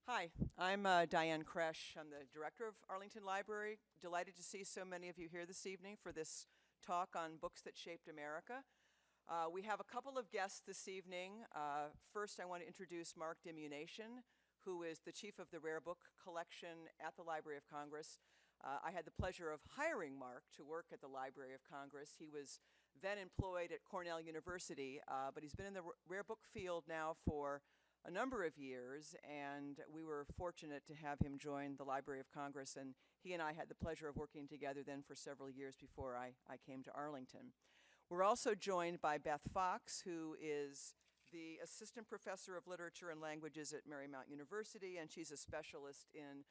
Hi, I'm Diane Kresh. I'm the director of Arlington Library. Delighted to see so many of you here this evening for this talk on books that shaped America. We have a couple of guests this evening. First, I want to introduce Mark Dimunation, who is the chief of the Rare Book Collection at the Library of Congress. I had the pleasure of hiring Mark to work at the Library of Congress. He was then employed at Cornell University, but he's been in the rare book field now for a number of years, and we were fortunate to have him join the Library of Congress, and he and I had the pleasure of working together then for several years before I came to Arlington. We're also joined by Bess Fox, who is the assistant professor of literature and languages at Marymount University, and she's a specialist in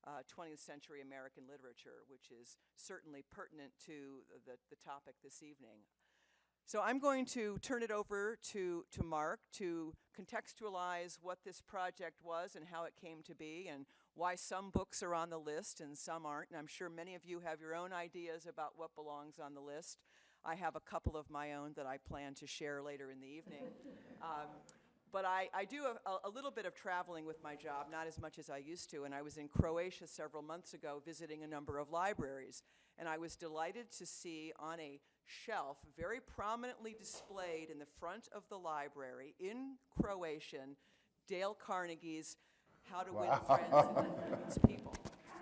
20th century American literature, which is certainly pertinent to the topic this evening. So I'm going to turn it over to Mark to contextualize what this project was and how it came to be and why some books are on the list and some aren't. And I'm sure many of you have your own ideas about what belongs on the list. I have a couple of my own that I plan to share later in the evening. But I do a little bit of traveling with my job, not as much as I used to, and I was in Croatia several months ago visiting a number of libraries, and I was delighted to see on a shelf, very prominently displayed in the front of the library in Croatian, Dale Carnegie's How to Win Friends and Influence People.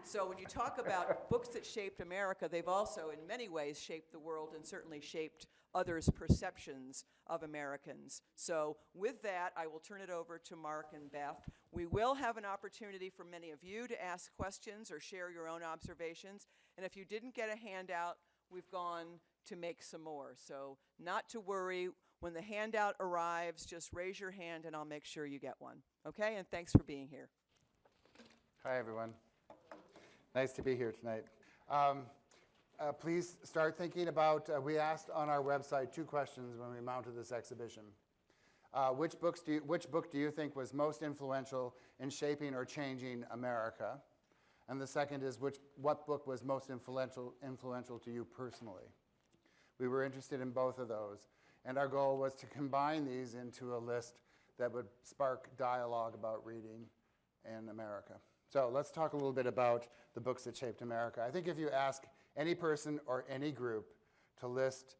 So when you talk about books that shaped America, they've also in many ways shaped the world and certainly shaped others' perceptions of Americans. So with that, I will turn it over to Mark and Beth. We will have an opportunity for many of you to ask questions or share your own observations. And if you didn't get a handout, we've gone to make some more. So not to worry, when the handout arrives, just raise your hand and I'll make sure you get one. Okay, and thanks for being here. Hi, everyone. Nice to be here tonight. Please start thinking about, we asked on our website 2 questions when we mounted this exhibition. Which book do you think was most influential in shaping or changing America? And the second is, what book was most influential to you personally? We were interested in both of those. And our goal was to combine these into a list that would spark dialogue about reading in America. So let's talk a little bit about the books that shaped America. I think if you ask any person or any group to list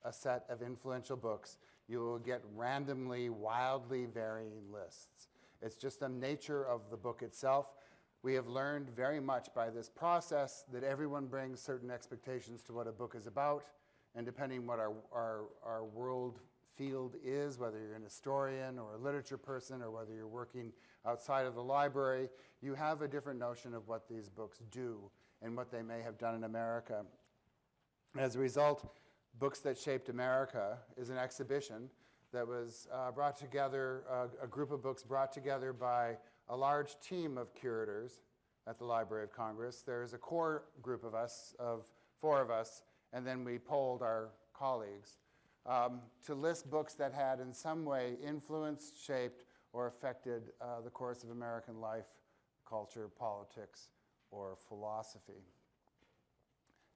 a set of influential books, you will get randomly, wildly varying lists. It's just the nature of the book itself. We have learned very much by this process that everyone brings certain expectations to what a book is about, and depending what our world field is, whether you're an historian or a literature person or whether you're working outside of the library, you have a different notion of what these books do and what they may have done in America. As a result, Books That Shaped America is an exhibition that was brought together, a group of books brought together by a large team of curators at the Library of Congress. There's a core group of us, of 4 of us, and then we polled our colleagues to list books that had in some way influenced, shaped, or affected the course of American life, culture, politics, or philosophy.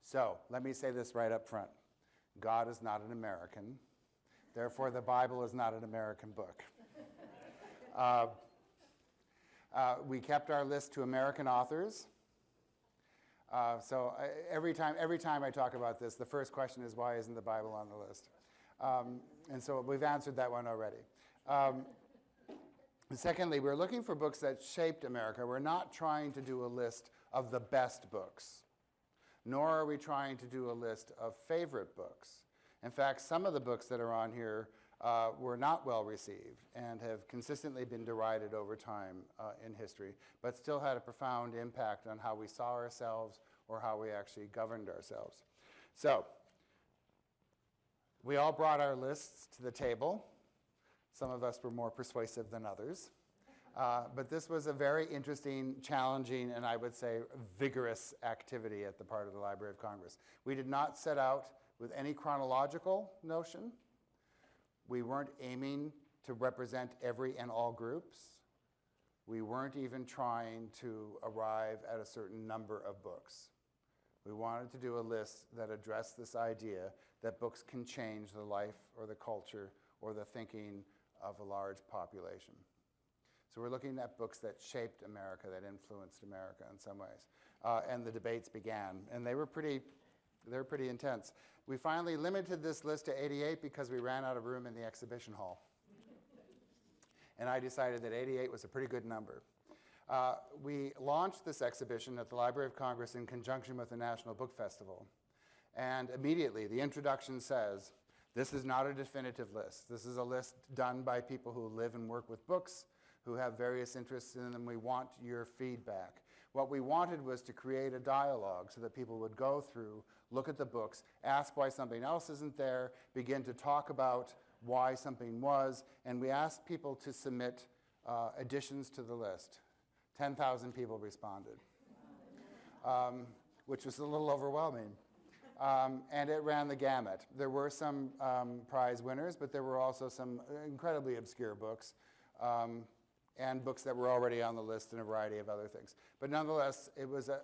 So let me say this right up front. God is not an American. Therefore, the Bible is not an American book. We kept our list to American authors. Every time I talk about this, the first question is, why isn't the Bible on the list? And so we've answered that one already. Secondly, we're looking for books that shaped America. We're not trying to do a list of the best books, nor are we trying to do a list of favorite books. In fact, some of the books that are on here were not well received and have consistently been derided over time in history, but still had a profound impact on how we saw ourselves or how we actually governed ourselves. So, we all brought our lists to the table. Some of us were more persuasive than others. But this was a very interesting, challenging, and I would say vigorous activity at the part of the Library of Congress. We did not set out with any chronological notion. We weren't aiming to represent every and all groups. We weren't even trying to arrive at a certain number of books. We wanted to do a list that addressed this idea that books can change the life or the culture or the thinking of a large population. So we're looking at books that shaped America, that influenced America in some ways. And the debates began, and they were pretty intense. We finally limited this list to 88 because we ran out of room in the exhibition hall. And I decided that 88 was a pretty good number. We launched this exhibition at the Library of Congress in conjunction with the National Book Festival. And immediately, the introduction says, this is not a definitive list. This is a list done by people who live and work with books, who have various interests in them. We want your feedback. What we wanted was to create a dialogue so that people would go through, look at the books, ask why something else isn't there, begin to talk about why something was, and we asked people to submit additions to the list. 10,000 people responded, which was a little overwhelming. And it ran the gamut. There were some prize winners, but there were also some incredibly obscure books, and books that were already on the list and a variety of other things. But nonetheless, it was a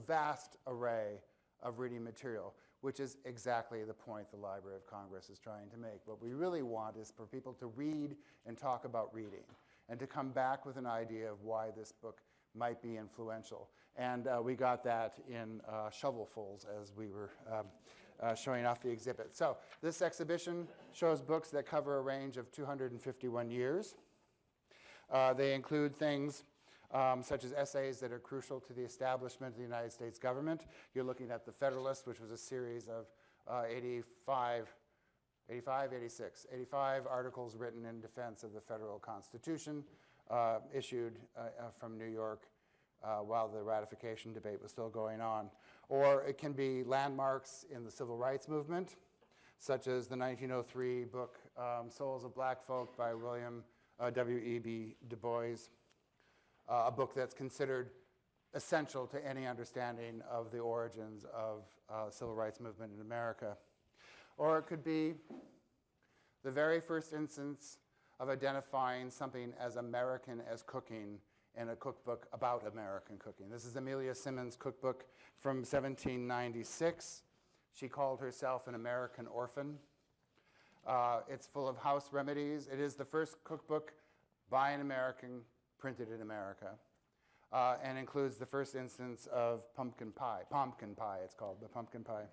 vast array of reading material, which is exactly the point the Library of Congress is trying to make. What we really want is for people to read and talk about reading, and to come back with an idea of why this book might be influential. And we got that in shovelfuls as we were showing off the exhibit. So this exhibition shows books that cover a range of 251 years. They include things such as essays that are crucial to the establishment of the United States government. You're looking at The Federalist, which was a series of 85 articles written in defense of the federal Constitution, issued from New York while the ratification debate was still going on. Or it can be landmarks in the civil rights movement, such as the 1903 book Souls of Black Folk by William W.E.B. Du Bois, a book that's considered essential to any understanding of the origins of the civil rights movement in America. Or it could be the very first instance of identifying something as American as cooking in a cookbook about American cooking. This is Amelia Simmons' cookbook from 1796. She called herself an American orphan. It's full of house remedies. It is the first cookbook by an American printed in America, and includes the first instance of pumpkin pie. Pumpkin pie, it's called, the pumpkin pie.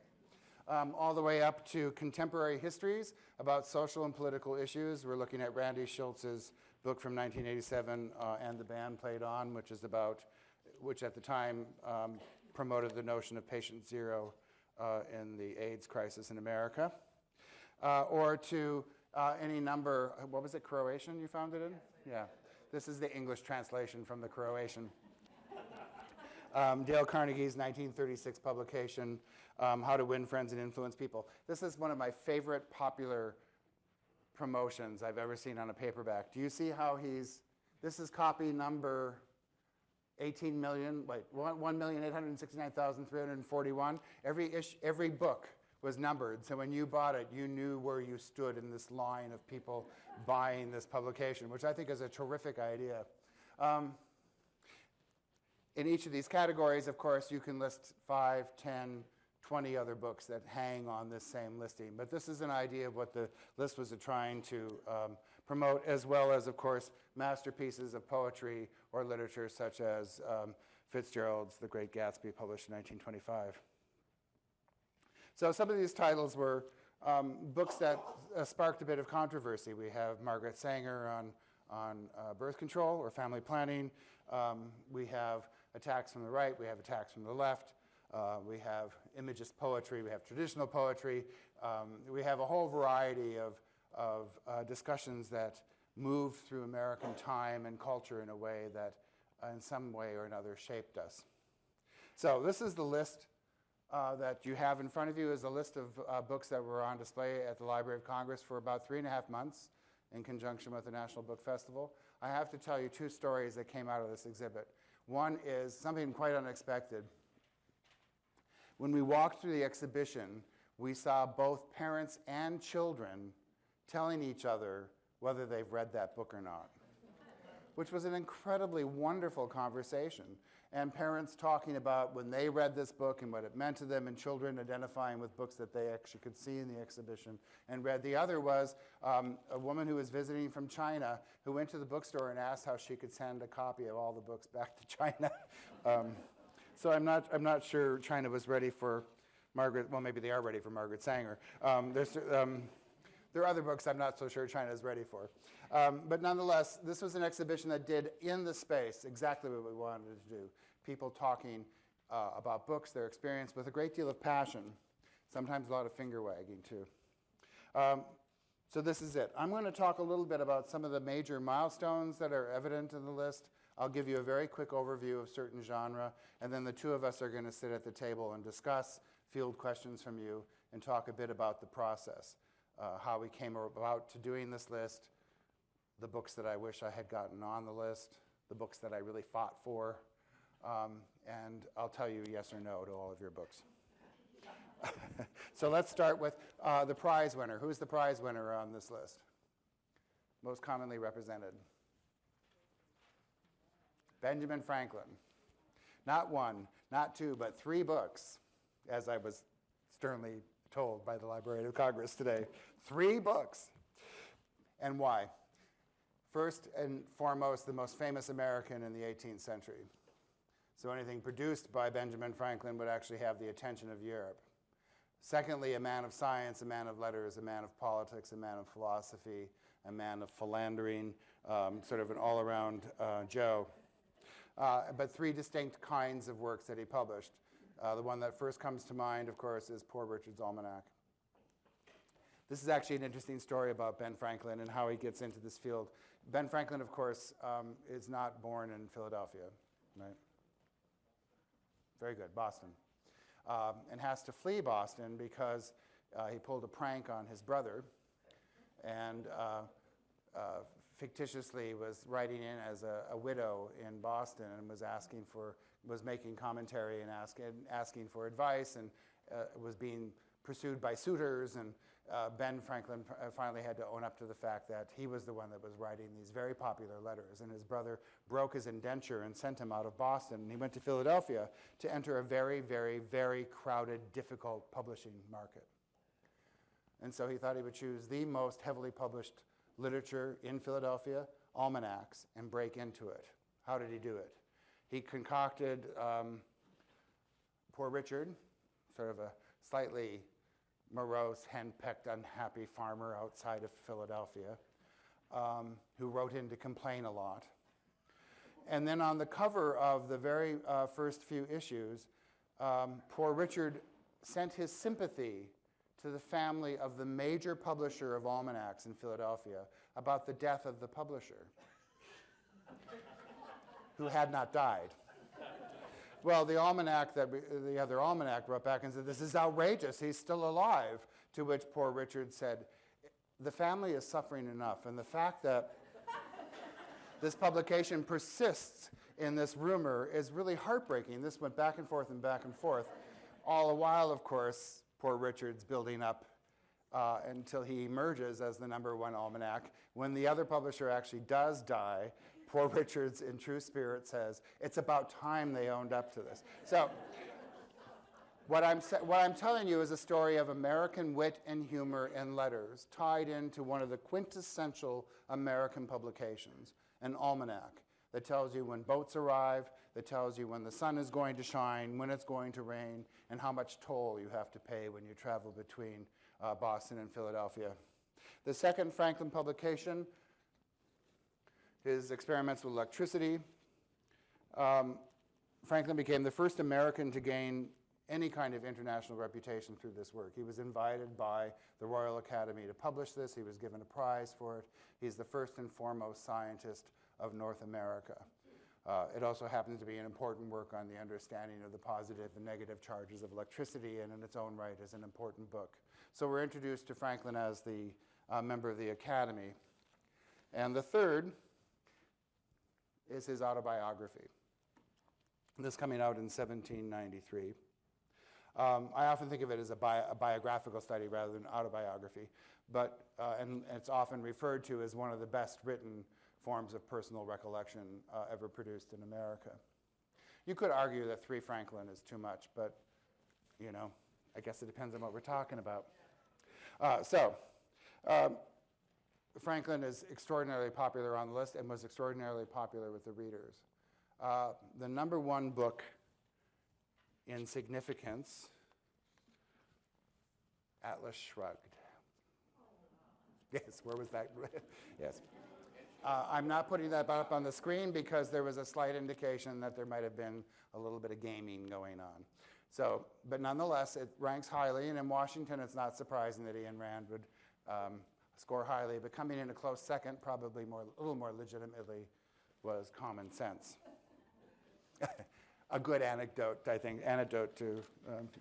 All the way up to contemporary histories about social and political issues. We're looking at Randy Schultz's book from 1987, And the Band Played On, which at the time promoted the notion of patient zero in the AIDS crisis in America. Or to any number, what was it, Croatian you found it in? Yeah. This is the English translation from the Croatian. Dale Carnegie's 1936 publication, How to Win Friends and Influence People. This is one of my favorite popular promotions I've ever seen on a paperback. Do you see how this is copy number 1,869,341. Every book was numbered, so when you bought it, you knew where you stood in this line of people buying this publication, which I think is a terrific idea. In each of these categories, of course, you can list 5, 10, 20 other books that hang on this same listing. But this is an idea of what the list was trying to promote, as well as, of course, masterpieces of poetry or literature, such as Fitzgerald's The Great Gatsby, published in 1925. So some of these titles were books that sparked a bit of controversy. We have Margaret Sanger on birth control or family planning. We have attacks from the right. We have attacks from the left. We have imagist poetry. We have traditional poetry. We have a whole variety of discussions that moved through American time and culture in a way that in some way or another shaped us. So this is the list that you have in front of you, is a list of books that were on display at the Library of Congress for about 3.5 months in conjunction with the National Book Festival. I have to tell you 2 stories that came out of this exhibit. One is something quite unexpected. When we walked through the exhibition, we saw both parents and children telling each other whether they've read that book or not. which was an incredibly wonderful conversation. And parents talking about when they read this book and what it meant to them, and children identifying with books that they actually could see in the exhibition and read. The other was a woman who was visiting from China who went to the bookstore and asked how she could send a copy of all the books back to China. So I'm not sure China was ready for Margaret. Well, maybe they are ready for Margaret Sanger. There are other books I'm not so sure China is ready for. But nonetheless, this was an exhibition that did in the space exactly what we wanted to do. People talking about books, their experience, with a great deal of passion, sometimes a lot of finger wagging too. So this is it. I'm going to talk a little bit about some of the major milestones that are evident in the list. I'll give you a very quick overview of certain genre, and then the two of us are going to sit at the table and discuss, field questions from you, and talk a bit about the process, how we came about to doing this list, the books that I wish I had gotten on the list, the books that I really fought for, and I'll tell you yes or no to all of your books. So let's start with the prize winner. Who's the prize winner on this list? Most commonly represented. Benjamin Franklin. Not one, not two, but 3 books, as I was sternly told by the Librarian of Congress today. 3 books. And why? First and foremost, the most famous American in the 18th century. So anything produced by Benjamin Franklin would actually have the attention of Europe. Secondly, a man of science, a man of letters, a man of politics, a man of philosophy, a man of philandering, sort of an all-around Joe. But 3 distinct kinds of works that he published. The one that first comes to mind, of course, is Poor Richard's Almanac. This is actually an interesting story about Ben Franklin and how he gets into this field. Ben Franklin, of course, is not born in Philadelphia, right? Very good, Boston. And has to flee Boston because he pulled a prank on his brother and fictitiously was writing in as a widow in Boston and was making commentary and asking for advice, and was being pursued by suitors, and Ben Franklin finally had to own up to the fact that he was the one that was writing these very popular letters, and his brother broke his indenture and sent him out of Boston, and he went to Philadelphia to enter a very, very, very crowded, difficult publishing market. And so he thought he would choose the most heavily published literature in Philadelphia, almanacs, and break into it. How did he do it? He concocted Poor Richard, sort of a slightly morose, henpecked, unhappy farmer outside of Philadelphia, who wrote in to complain a lot. And then on the cover of the very first few issues, Poor Richard sent his sympathy to the family of the major publisher of almanacs in Philadelphia about the death of the publisher, who had not died. Well, the other almanac wrote back and said, "This is outrageous, he's still alive." To which Poor Richard said, "The family is suffering enough, and the fact that this publication persists in this rumor is really heartbreaking." This went back and forth, all the while, of course, Poor Richard's building up until he emerges as the #1 almanac. When the other publisher actually does die, Poor Richard's, in true spirit, says, "It's about time they owned up to this." So what I'm telling you is a story of American wit and humor in letters tied into one of the quintessential American publications, an almanac that tells you when boats arrive, that tells you when the sun is going to shine, when it's going to rain, and how much toll you have to pay when you travel between Boston and Philadelphia. The second Franklin publication, his experiments with electricity. Franklin became the first American to gain any kind of international reputation through this work. He was invited by the Royal Academy to publish this. He was given a prize for it. He's the first and foremost scientist of North America. It also happens to be an important work on the understanding of the positive and negative charges of electricity, and in its own right is an important book. So we're introduced to Franklin as the member of the Academy. And the third is his autobiography. This coming out in 1793. I often think of it as a biographical study rather than autobiography, but and it's often referred to as one of the best written forms of personal recollection ever produced in America. You could argue that 3 Franklin is too much, but, you know, I guess it depends on what we're talking about. Franklin is extraordinarily popular on the list and was extraordinarily popular with the readers. The #1 book in significance, Atlas Shrugged. Yes, where was that? Yes. I'm not putting that up on the screen because there was a slight indication that there might have been a little bit of gaming going on. So, but nonetheless, it ranks highly, and in Washington, it's not surprising that Ayn Rand would score highly, but coming in a close second, probably a little more legitimately, was Common Sense. A good anecdote, I think, to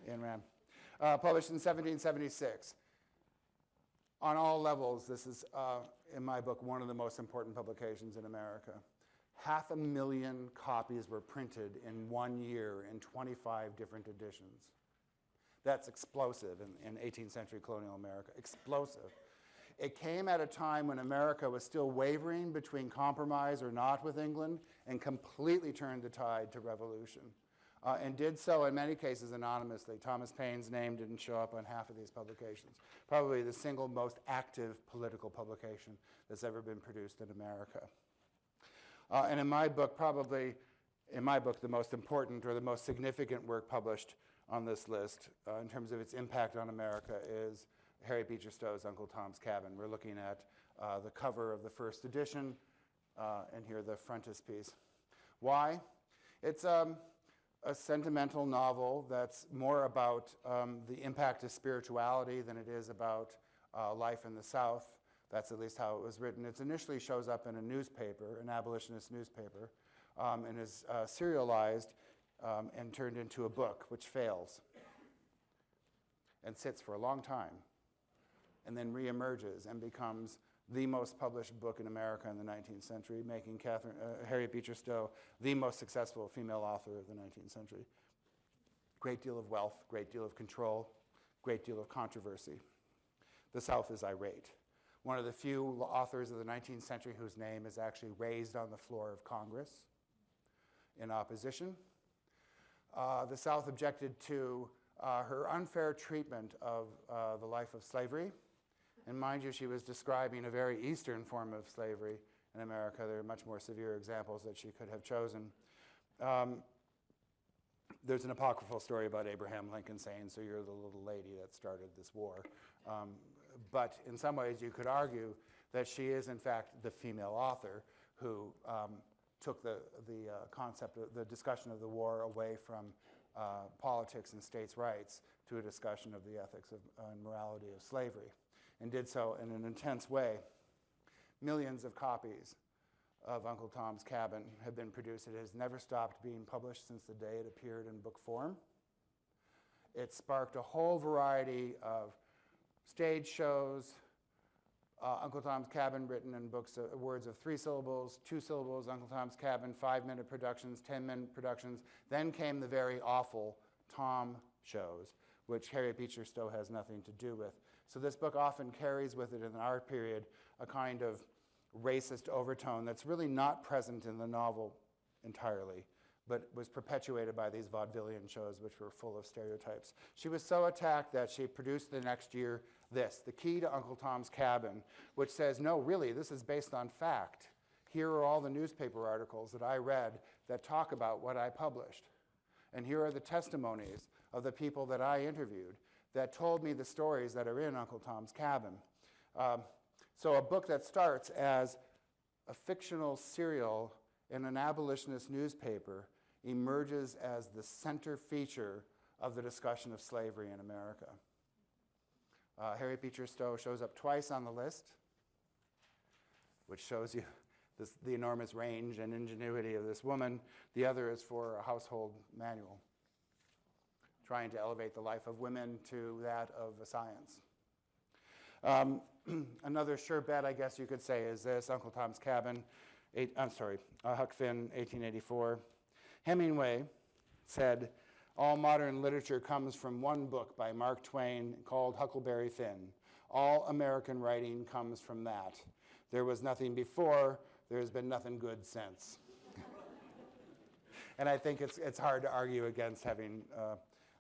Ayn Rand. Published in 1776. On all levels, this is, in my book, one of the most important publications in America. 500,000 copies were printed in 1 year in 25 different editions. That's explosive in 18th century colonial America, explosive. It came at a time when America was still wavering between compromise or not with England and completely turned the tide to revolution. And did so in many cases anonymously. Thomas Paine's name didn't show up on half of these publications. Probably the single most active political publication that's ever been produced in America. And in my book, the most important or the most significant work published on this list in terms of its impact on America is Harriet Beecher Stowe's Uncle Tom's Cabin. We're looking at the cover of the first edition, and here the frontispiece. Why? It's a sentimental novel that's more about the impact of spirituality than it is about life in the South. That's at least how it was written. It initially shows up in a newspaper, an abolitionist newspaper, and is serialized and turned into a book, which fails and sits for a long time, and then reemerges and becomes the most published book in America in the 19th century, making Harriet Beecher Stowe the most successful female author of the 19th century. Great deal of wealth, great deal of control, great deal of controversy. The South is irate. One of the few authors of the 19th century whose name is actually raised on the floor of Congress in opposition. The South objected to her unfair treatment of the life of slavery. And mind you, she was describing a very Eastern form of slavery in America. There are much more severe examples that she could have chosen. There's an apocryphal story about Abraham Lincoln saying, "So you're the little lady that started this war." But in some ways, you could argue that she is, in fact, the female author who took the concept of the discussion of the war away from politics and states' rights to a discussion of the ethics and morality of slavery, and did so in an intense way. Millions of copies of Uncle Tom's Cabin have been produced. It has never stopped being published since the day it appeared in book form. It sparked a whole variety of stage shows. Uncle Tom's Cabin written in books, words of 3 syllables, 2 syllables, Uncle Tom's Cabin, 5-minute productions, 10-minute productions. Then came the very awful Tom shows, which Harriet Beecher Stowe has nothing to do with. So this book often carries with it in our period a kind of racist overtone that's really not present in the novel entirely, but was perpetuated by these vaudevillian shows which were full of stereotypes. She was so attacked that she produced the next year this, The Key to Uncle Tom's Cabin, which says, no, really, this is based on fact. Here are all the newspaper articles that I read that talk about what I published. And here are the testimonies of the people that I interviewed that told me the stories that are in Uncle Tom's Cabin. So a book that starts as a fictional serial in an abolitionist newspaper emerges as the center feature of the discussion of slavery in America. Harriet Beecher Stowe shows up twice on the list, which shows you the enormous range and ingenuity of this woman. The other is for a household manual, trying to elevate the life of women to that of a science. Another sure bet, I guess you could say, is this, Uncle Tom's Cabin, Huck Finn, 1884. Hemingway said, all modern literature comes from one book by Mark Twain called Huckleberry Finn. All American writing comes from that. There was nothing before, there's been nothing good since. And I think it's hard to argue against having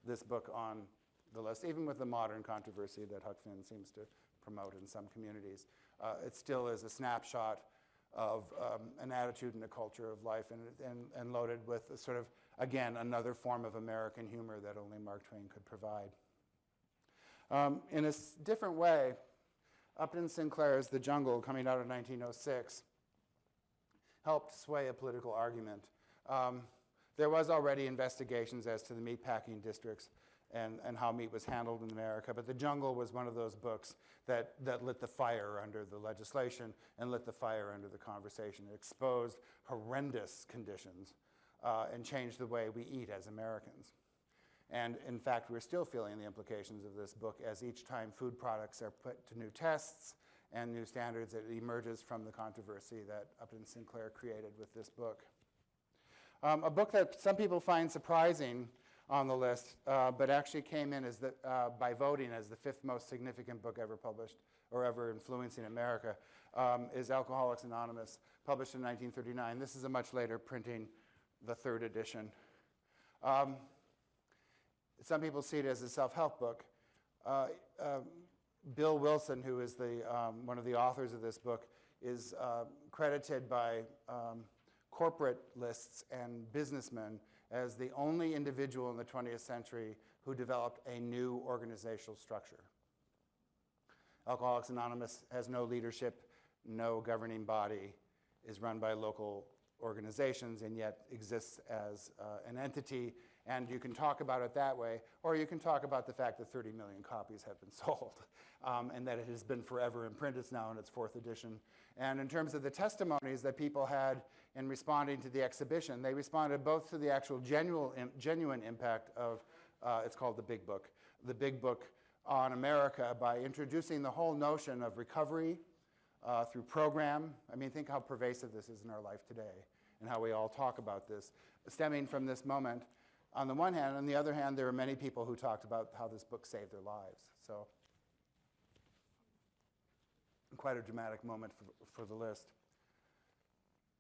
this book on the list, even with the modern controversy that Huck Finn seems to promote in some communities. It still is a snapshot of an attitude and a culture of life, and loaded with a sort of, again, another form of American humor that only Mark Twain could provide. In a different way, Upton Sinclair's The Jungle, coming out in 1906, helped sway a political argument. There was already investigations as to the meatpacking districts and how meat was handled in America, but The Jungle was one of those books that lit the fire under the legislation and lit the fire under the conversation. It exposed horrendous conditions and changed the way we eat as Americans. And in fact, we're still feeling the implications of this book as each time food products are put to new tests and new standards, it emerges from the controversy that Upton Sinclair created with this book. A book that some people find surprising on the list, but actually came in as by voting as the 5th most significant book ever published or ever influencing America, is Alcoholics Anonymous, published in 1939. This is a much later printing, the 3rd edition. Some people see it as a self-help book. Bill Wilson, who is one of the authors of this book, is credited by corporate lists and businessmen as the only individual in the 20th century who developed a new organizational structure. Alcoholics Anonymous has no leadership, no governing body, is run by local organizations, and yet exists as an entity. And you can talk about it that way, or you can talk about the fact that 30 million copies have been sold, and that it has been forever in print. It's now in its 4th edition. And in terms of the testimonies that people had in responding to the exhibition, they responded both to the actual genuine impact of, it's called the Big Book on America, by introducing the whole notion of recovery through program. I mean, think how pervasive this is in our life today, and how we all talk about this, stemming from this moment. On the one hand, on the other hand, there are many people who talked about how this book saved their lives. So, quite a dramatic moment for the list.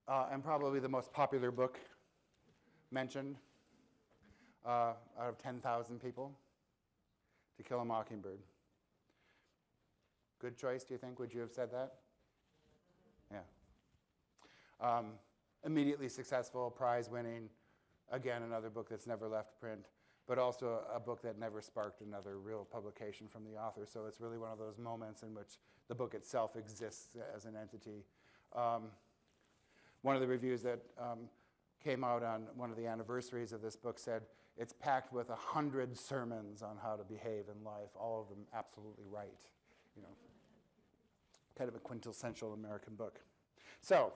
And probably the most popular book mentioned out of 10,000 people, To Kill a Mockingbird. Good choice, do you think? Would you have said that? Yeah. Immediately successful, prize-winning. Again, another book that's never left print, but also a book that never sparked another real publication from the author. So it's really one of those moments in which the book itself exists as an entity. One of the reviews that came out on one of the anniversaries of this book said, it's packed with 100 sermons on how to behave in life, all of them absolutely right. You know, kind of a quintessential American book. So,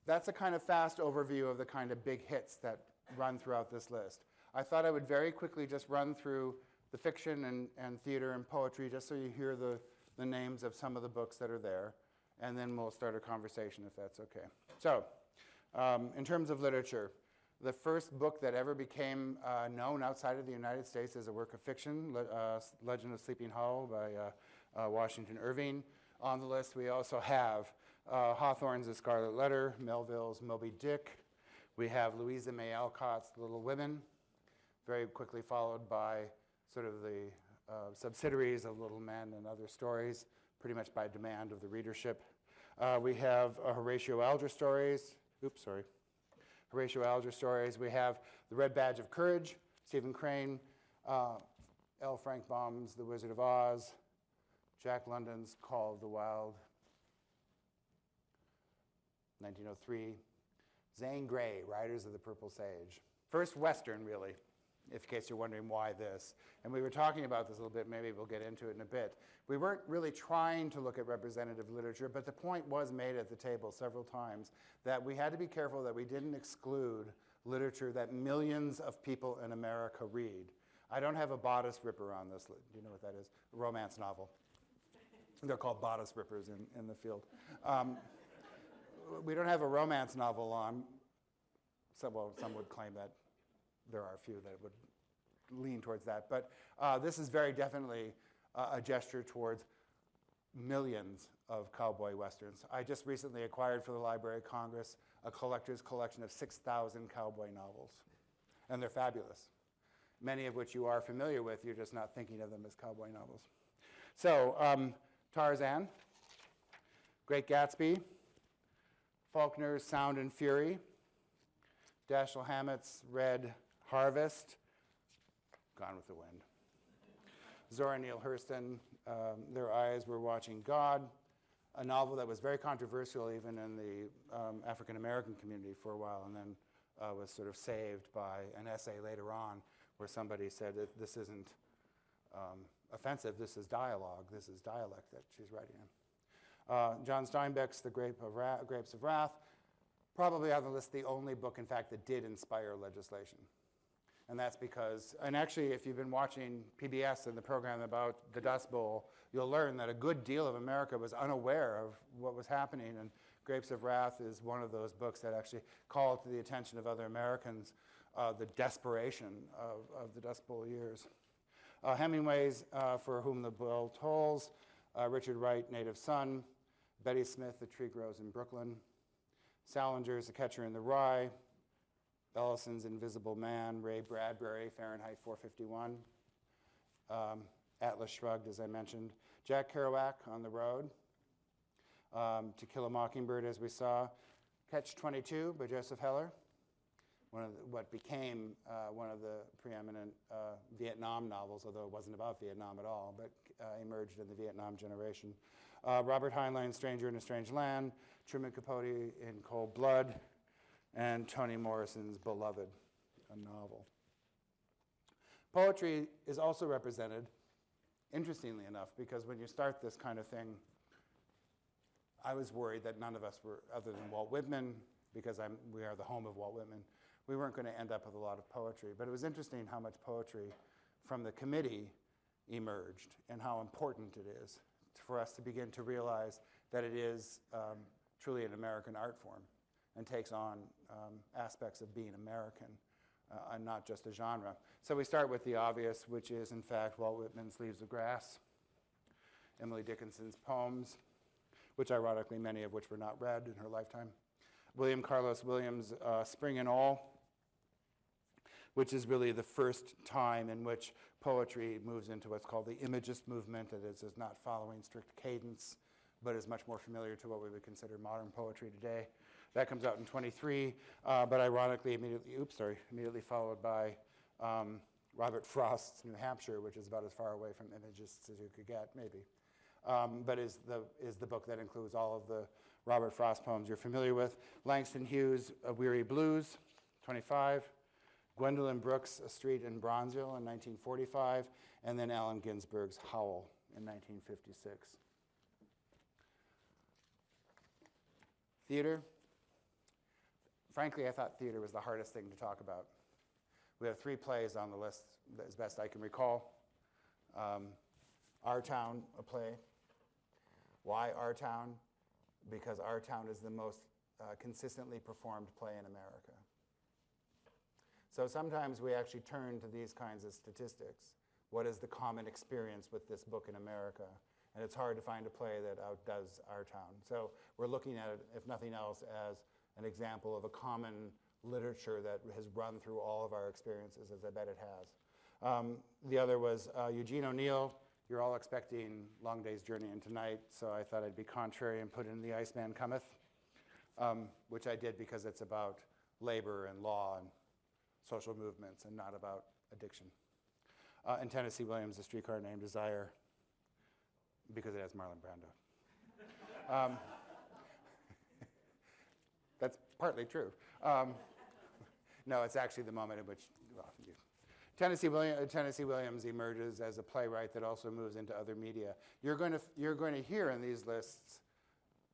that's a kind of fast overview of the kind of big hits that run throughout this list. I thought I would very quickly just run through the fiction and theater and poetry, just so you hear the names of some of the books that are there, and then we'll start a conversation if that's okay. So, in terms of literature, the first book that ever became known outside of the United States as a work of fiction, Legend of Sleeping Hollow by Washington Irving. On the list we also have Hawthorne's The Scarlet Letter, Melville's Moby Dick. We have Louisa May Alcott's Little Women, very quickly followed by sort of the subsidiaries of Little Men and Other Stories, pretty much by demand of the readership. We have Horatio Alger stories. Horatio Alger stories. We have The Red Badge of Courage, Stephen Crane, L. Frank Baum's The Wizard of Oz, Jack London's Call of the Wild, 1903. Zane Grey, Riders of the Purple Sage. First Western, really, in case you're wondering why this. And we were talking about this a little bit, maybe we'll get into it in a bit. We weren't really trying to look at representative literature, but the point was made at the table several times that we had to be careful that we didn't exclude literature that millions of people in America read. I don't have a bodice ripper on this. Do you know what that is? A romance novel. They're called bodice rippers in the field. We don't have a romance novel on, some would claim that there are a few that would lean towards that. But this is very definitely a gesture towards millions of cowboy westerns. I just recently acquired for the Library of Congress a collector's collection of 6,000 cowboy novels, and they're fabulous. Many of which you are familiar with, you're just not thinking of them as cowboy novels. So, Tarzan, Great Gatsby, Faulkner's Sound and Fury, Dashiell Hammett's Red Harvest, Gone with the Wind. Zora Neale Hurston, Their Eyes Were Watching God, a novel that was very controversial even in the African-American community for a while, and then was sort of saved by an essay later on where somebody said that this isn't offensive, this is dialogue, this is dialect that she's writing in. John Steinbeck's The Grapes of Wrath, probably on the list the only book, in fact, that did inspire legislation. And that's because, and actually if you've been watching PBS and the program about the Dust Bowl, you'll learn that a good deal of America was unaware of what was happening, and Grapes of Wrath is one of those books that actually called to the attention of other Americans the desperation of the Dust Bowl years. Hemingway's For Whom the Bell Tolls, Richard Wright, Native Son, Betty Smith, The Tree Grows in Brooklyn, Salinger's The Catcher in the Rye, Ellison's Invisible Man, Ray Bradbury, Fahrenheit 451, Atlas Shrugged, as I mentioned, Jack Kerouac, On the Road, To Kill a Mockingbird, as we saw, Catch-22 by Joseph Heller, what became one of the preeminent Vietnam novels, although it wasn't about Vietnam at all, but emerged in the Vietnam generation. Robert Heinlein's Stranger in a Strange Land, Truman Capote in Cold Blood, and Toni Morrison's Beloved, a novel. Poetry is also represented, interestingly enough, because when you start this kind of thing, I was worried that none of us were, other than Walt Whitman, because we are the home of Walt Whitman, we weren't going to end up with a lot of poetry. But it was interesting how much poetry from the committee emerged and how important it is for us to begin to realize that it is truly an American art form and takes on aspects of being American and not just a genre. So we start with the obvious, which is, in fact, Walt Whitman's Leaves of Grass, Emily Dickinson's poems, which ironically many of which were not read in her lifetime, William Carlos Williams' Spring and All, which is really the first time in which poetry moves into what's called the Imagist movement. It is not following strict cadence, but is much more familiar to what we would consider modern poetry today. That comes out in 23, but ironically immediately followed by Robert Frost's New Hampshire, which is about as far away from Imagists as you could get, maybe. But is the book that includes all of the Robert Frost poems you're familiar with. Langston Hughes' A Weary Blues, 25. Gwendolyn Brooks' A Street in Bronzeville in 1945. And then Allen Ginsberg's Howl in 1956. Theater. Frankly, I thought theater was the hardest thing to talk about. We have 3 plays on the list, as best I can recall. Our Town, a play. Why Our Town? Because Our Town is the most consistently performed play in America. So sometimes we actually turn to these kinds of statistics. What is the common experience with this book in America? And it's hard to find a play that outdoes Our Town. So we're looking at it, if nothing else, as an example of a common literature that has run through all of our experiences, as I bet it has. The other was Eugene O'Neill. You're all expecting Long Day's Journey into Night, so I thought I'd be contrary and put in The Iceman Cometh, which I did because it's about labor and law and social movements and not about addiction. And Tennessee Williams' A Streetcar Named Desire, because it has Marlon Brando. That's partly true. No, it's actually the moment in which, well, Tennessee Williams emerges as a playwright that also moves into other media. You're going to hear in these lists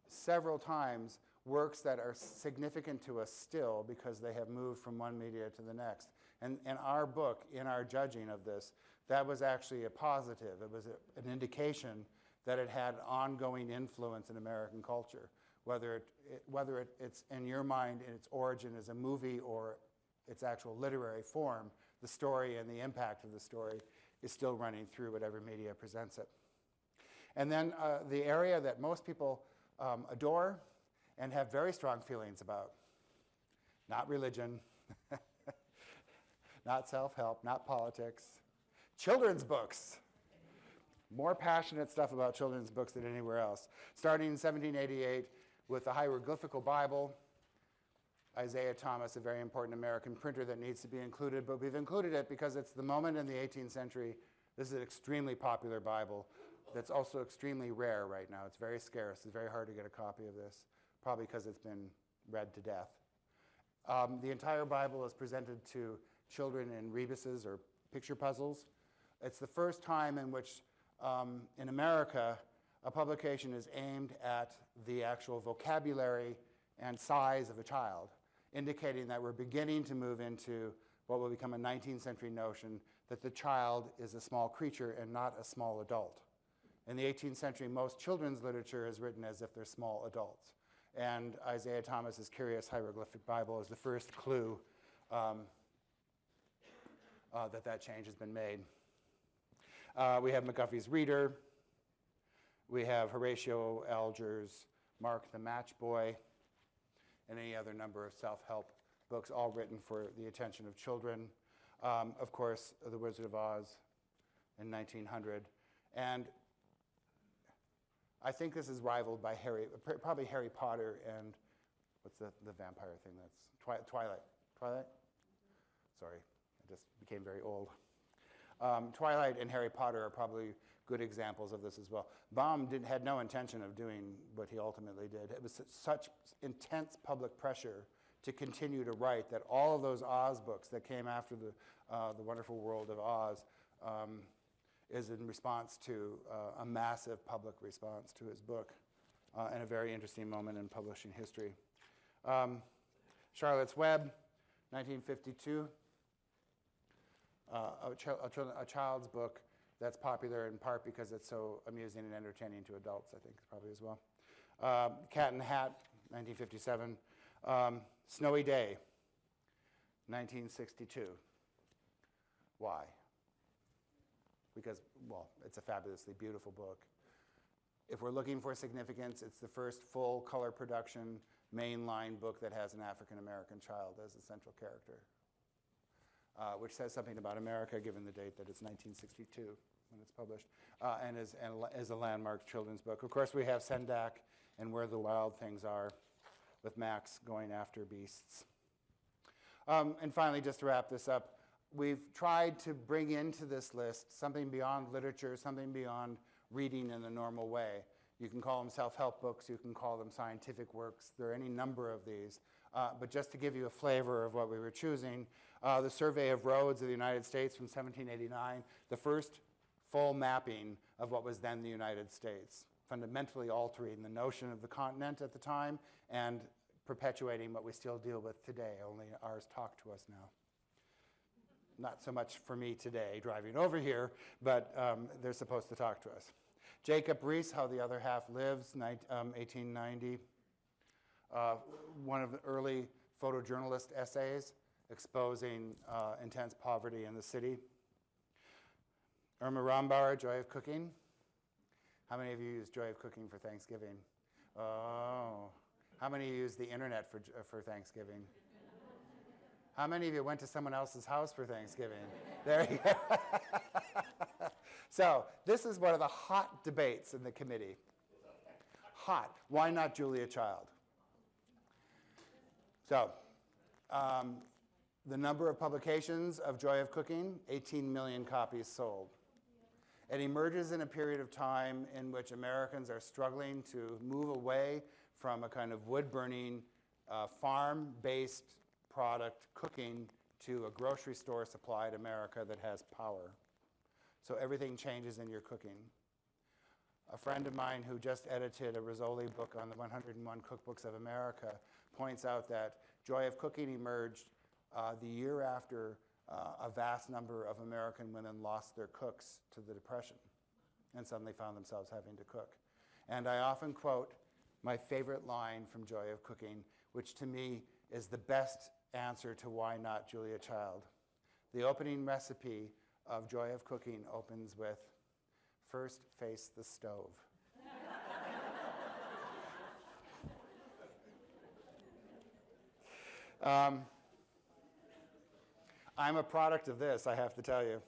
several times works that are significant to us still because they have moved from one media to the next. And in our book, in our judging of this, that was actually a positive. It was an indication that it had ongoing influence in American culture. Whether it's in your mind in its origin as a movie or its actual literary form, the story and the impact of the story is still running through whatever media presents it. And then the area that most people adore and have very strong feelings about, not religion, not self-help, not politics, children's books. More passionate stuff about children's books than anywhere else. Starting in 1788 with the hieroglyphical Bible, Isaiah Thomas, a very important American printer that needs to be included, but we've included it because it's the moment in the 18th century. This is an extremely popular Bible that's also extremely rare right now. It's very scarce. It's very hard to get a copy of this, probably because it's been read to death. The entire Bible is presented to children in rebuses or picture puzzles. It's the first time in which, in America, a publication is aimed at the actual vocabulary and size of a child, indicating that we're beginning to move into what will become a 19th century notion that the child is a small creature and not a small adult. In the 18th century, most children's literature is written as if they're small adults. And Isaiah Thomas's Curious Hieroglyphic Bible is the first clue that change has been made. We have McGuffey's Reader. We have Horatio Alger's Mark the Match Boy, and any other number of self-help books, all written for the attention of children. Of course, The Wizard of Oz in 1900. And I think this is rivaled by probably Harry Potter and, what's the vampire thing that's, Twilight. Twilight? Sorry, I just became very old. Twilight and Harry Potter are probably good examples of this as well. Baum had no intention of doing what he ultimately did. It was such intense public pressure to continue to write that all of those Oz books that came after the Wonderful World of Oz is in response to a massive public response to his book, and a very interesting moment in publishing history. Charlotte's Web, 1952. A child's book that's popular in part because it's so amusing and entertaining to adults, I think, probably as well. Cat in the Hat, 1957. Snowy Day, 1962. Why? Because, well, it's a fabulously beautiful book. If we're looking for significance, it's the first full color production mainline book that has an African-American child as a central character. Which says something about America, given the date that it's 1962 when it's published, and is a landmark children's book. Of course, we have Sendak and Where the Wild Things Are, with Max going after beasts. And finally, just to wrap this up, we've tried to bring into this list something beyond literature, something beyond reading in the normal way. You can call them self-help books, you can call them scientific works, there are any number of these. But just to give you a flavor of what we were choosing, the Survey of Roads of the United States from 1789, the first full mapping of what was then the United States, fundamentally altering the notion of the continent at the time and perpetuating what we still deal with today, only ours talk to us now. Not so much for me today driving over here, but they're supposed to talk to us. Jacob Riis, How the Other Half Lives, 1890. One of the early photojournalist essays exposing intense poverty in the city. Irma Rombauer, Joy of Cooking. How many of you use Joy of Cooking for Thanksgiving? Oh. How many of you use the internet for Thanksgiving? How many of you went to someone else's house for Thanksgiving? There you go. So this is one of the hot debates in the committee. Hot. Why not Julia Child? So the number of publications of Joy of Cooking, 18 million copies sold. It emerges in a period of time in which Americans are struggling to move away from a kind of wood-burning, farm-based product cooking to a grocery store supplied America that has power. So everything changes in your cooking. A friend of mine who just edited a Rizzoli book on the 101 Cookbooks of America points out that Joy of Cooking emerged the year after a vast number of American women lost their cooks to the Depression and suddenly found themselves having to cook. And I often quote my favorite line from Joy of Cooking, which to me is the best answer to why not Julia Child. The opening recipe of Joy of Cooking opens with first face the stove. I'm a product of this, I have to tell you.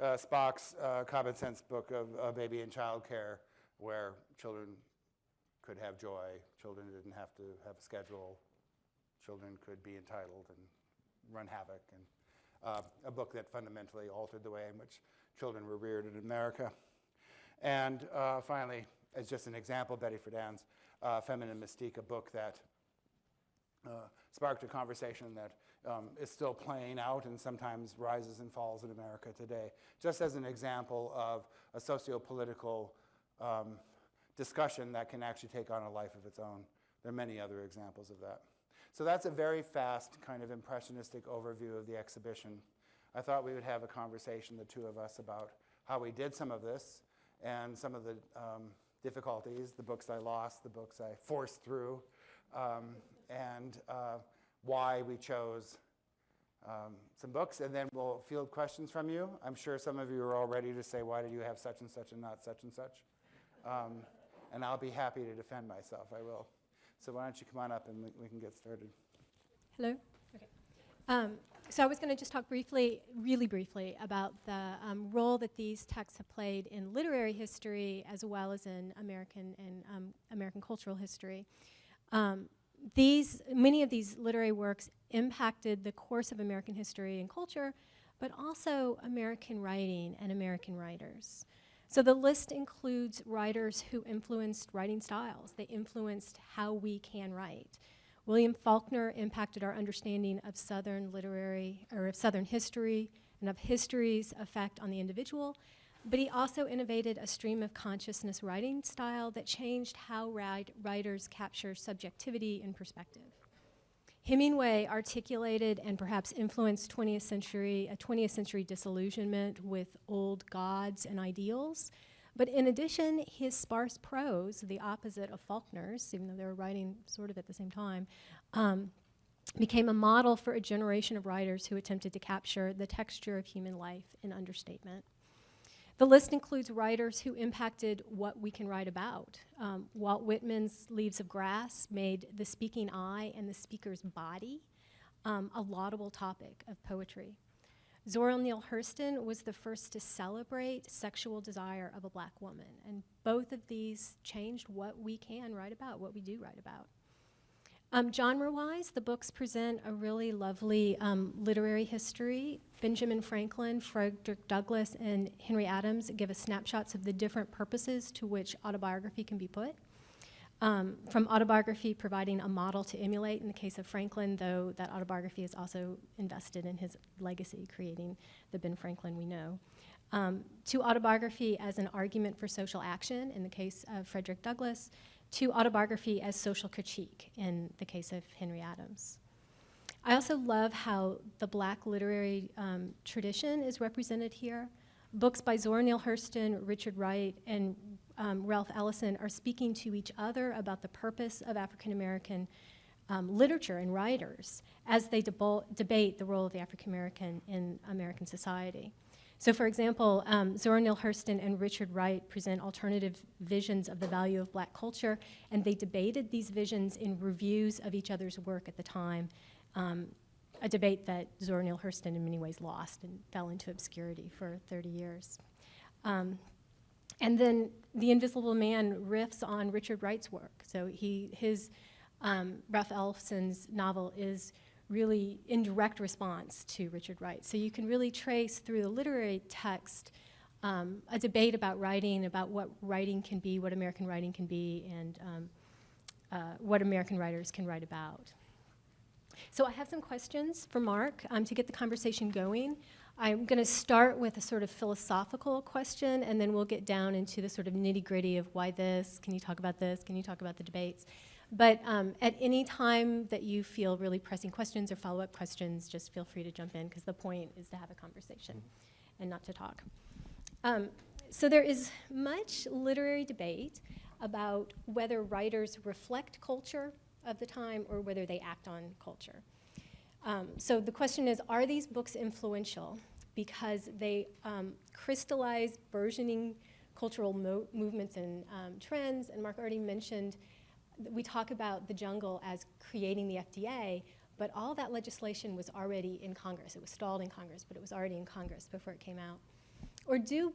Spock's common sense book of baby and child care, where children could have joy, children didn't have to have a schedule, children could be entitled and run havoc, and a book that fundamentally altered the way in which children were reared in America. And finally, as just an example, Betty Friedan's Feminine Mystique, a book that sparked a conversation that is still playing out and sometimes rises and falls in America today, just as an example of a socio-political discussion that can actually take on a life of its own. There are many other examples of that. So that's a very fast kind of impressionistic overview of the exhibition. I thought we would have a conversation, the two of us, about how we did some of this and some of the difficulties, the books I lost, the books I forced through, and why we chose some books, and then we'll field questions from you. I'm sure some of you are all ready to say, why did you have such and such and not such and such? And I'll be happy to defend myself, I will. So why don't you come on up and we can get started. Hello? Okay. So I was going to just talk briefly, really briefly, about the role that these texts have played in literary history as well as in American and American cultural history. Many of these literary works impacted the course of American history and culture, but also American writing and American writers. So the list includes writers who influenced writing styles. They influenced how we can write. William Faulkner impacted our understanding of Southern literary, or of Southern history, and of history's effect on the individual, but he also innovated a stream of consciousness writing style that changed how writers capture subjectivity and perspective. Hemingway articulated and perhaps influenced a 20th century disillusionment with old gods and ideals. But in addition, his sparse prose, the opposite of Faulkner's, even though they were writing sort of at the same time, became a model for a generation of writers who attempted to capture the texture of human life in understatement. The list includes writers who impacted what we can write about. Walt Whitman's Leaves of Grass made the speaking eye and the speaker's body a laudable topic of poetry. Zora Neale Hurston was the first to celebrate sexual desire of a black woman, and both of these changed what we can write about, what we do write about. Genre-wise, the books present a really lovely literary history. Benjamin Franklin, Frederick Douglass, and Henry Adams give us snapshots of the different purposes to which autobiography can be put. From autobiography providing a model to emulate in the case of Franklin, though that autobiography is also invested in his legacy, creating the Ben Franklin we know. To autobiography as an argument for social action in the case of Frederick Douglass, to autobiography as social critique in the case of Henry Adams. I also love how the black literary tradition is represented here. Books by Zora Neale Hurston, Richard Wright, and Ralph Ellison are speaking to each other about the purpose of African American literature and writers as they debate the role of the African American in American society. So for example, Zora Neale Hurston and Richard Wright present alternative visions of the value of black culture, and they debated these visions in reviews of each other's work at the time, a debate that Zora Neale Hurston in many ways lost and fell into obscurity for 30 years. And then The Invisible Man riffs on Richard Wright's work. So Ralph Ellison's novel is really in direct response to Richard Wright. So you can really trace through the literary text a debate about writing, about what writing can be, what American writing can be, and what American writers can write about. So I have some questions for Mark to get the conversation going. I'm going to start with a sort of philosophical question, and then we'll get down into the sort of nitty-gritty of why this, can you talk about this, can you talk about the debates. But at any time that you feel really pressing questions or follow-up questions, just feel free to jump in, because the point is to have a conversation and not to talk. So there is much literary debate about whether writers reflect culture of the time or whether they act on culture. So the question is, are these books influential? because they crystallize burgeoning cultural movements and trends. And Mark already mentioned, we talk about the jungle as creating the FDA, but all that legislation was already in Congress. It was stalled in Congress, but it was already in Congress before it came out. Or do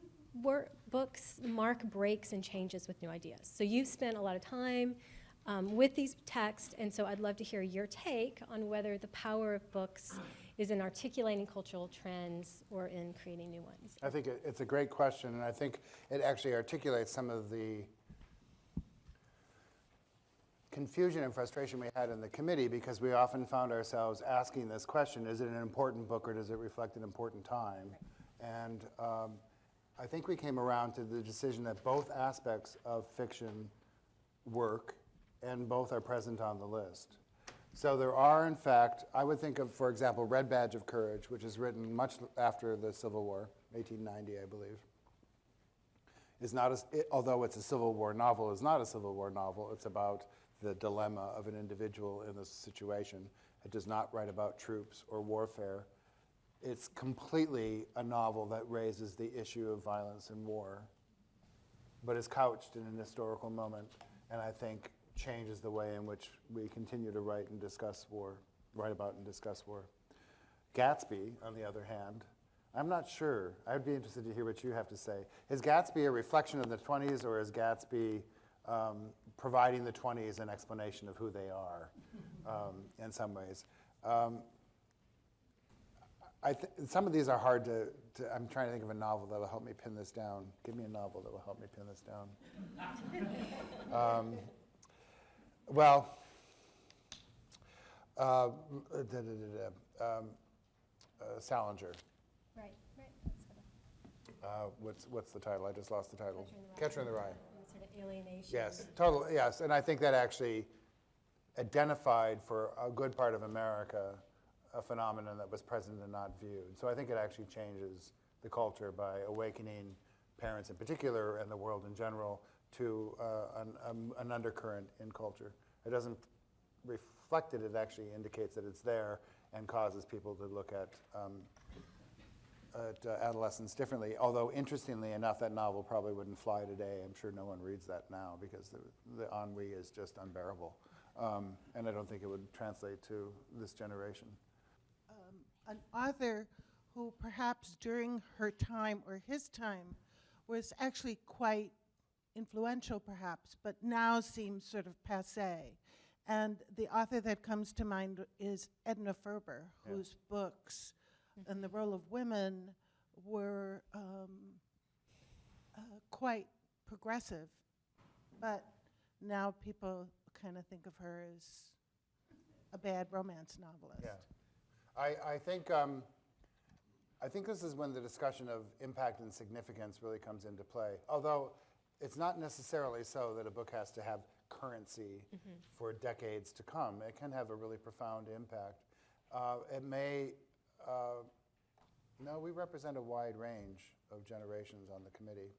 books mark breaks and changes with new ideas? So you've spent a lot of time with these texts, and so I'd love to hear your take on whether the power of books is in articulating cultural trends or in creating new ones. I think it's a great question, and I think it actually articulates some of the confusion and frustration we had in the committee, because we often found ourselves asking this question: is it an important book or does it reflect an important time? And I think we came around to the decision that both aspects of fiction work and both are present on the list. So there are, in fact, I would think of, for example, Red Badge of Courage, which is written much after the Civil War, 1890, I believe. Is not although it's a Civil War novel, is not a Civil War novel. It's about the dilemma of an individual in this situation. It does not write about troops or warfare. It's completely a novel that raises the issue of violence and war, but is couched in an historical moment, and I think changes the way in which we continue to write and discuss war, write about and discuss war. Gatsby, on the other hand, I'm not sure. I'd be interested to hear what you have to say. Is Gatsby a reflection of the 20s, or is Gatsby providing the 20s an explanation of who they are in some ways? Some of these are hard to, I'm trying to think of a novel that will help me pin this down. Give me a novel that will help me pin this down. Salinger. Right. What's the title? I just lost the title. Catcher in the Rye. Sort of alienation. Yes, totally, yes. And I think that actually identified for a good part of America a phenomenon that was present and not viewed. So I think it actually changes the culture by awakening parents in particular and the world in general to an undercurrent in culture. It doesn't reflect it, it actually indicates that it's there and causes people to look at adolescence differently. Although, interestingly enough, that novel probably wouldn't fly today. I'm sure no one reads that now because the ennui is just unbearable. And I don't think it would translate to this generation. An author who perhaps during her time or his time was actually quite influential perhaps, but now seems sort of passé. And the author that comes to mind is Edna Ferber, whose books and the role of women were quite progressive, but now people kind of think of her as a bad romance novelist. Yeah. I think this is when the discussion of impact and significance really comes into play. Although it's not necessarily so that a book has to have currency for decades to come. It can have a really profound impact. It may, no, we represent a wide range of generations on the committee.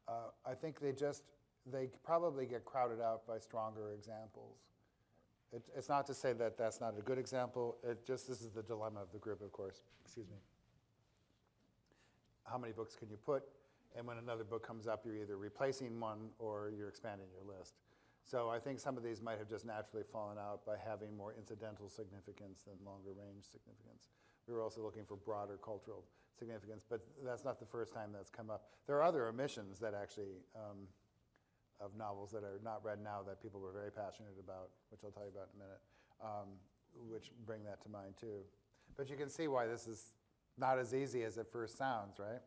I think they probably get crowded out by stronger examples. It's not to say that that's not a good example. This is the dilemma of the group, of course. Excuse me. How many books can you put? And when another book comes up, you're either replacing one or you're expanding your list. So I think some of these might have just naturally fallen out by having more incidental significance than longer range significance. We were also looking for broader cultural significance, but that's not the first time that's come up. There are other omissions that actually, of novels that are not read now that people were very passionate about, which I'll tell you about in a minute, which bring that to mind too. But you can see why this is not as easy as it first sounds, right?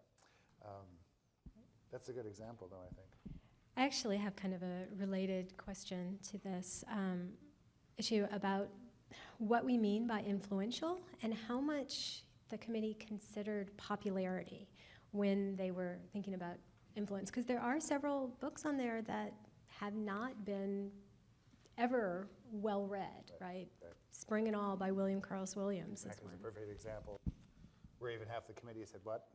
That's a good example, though, I think. I actually have kind of a related question to this issue about what we mean by influential and how much the committee considered popularity when they were thinking about influence. Because there are several books on there that have not been ever well read, right? Spring and All by William Carlos Williams That is was one. a perfect example, where even half the committee said, what?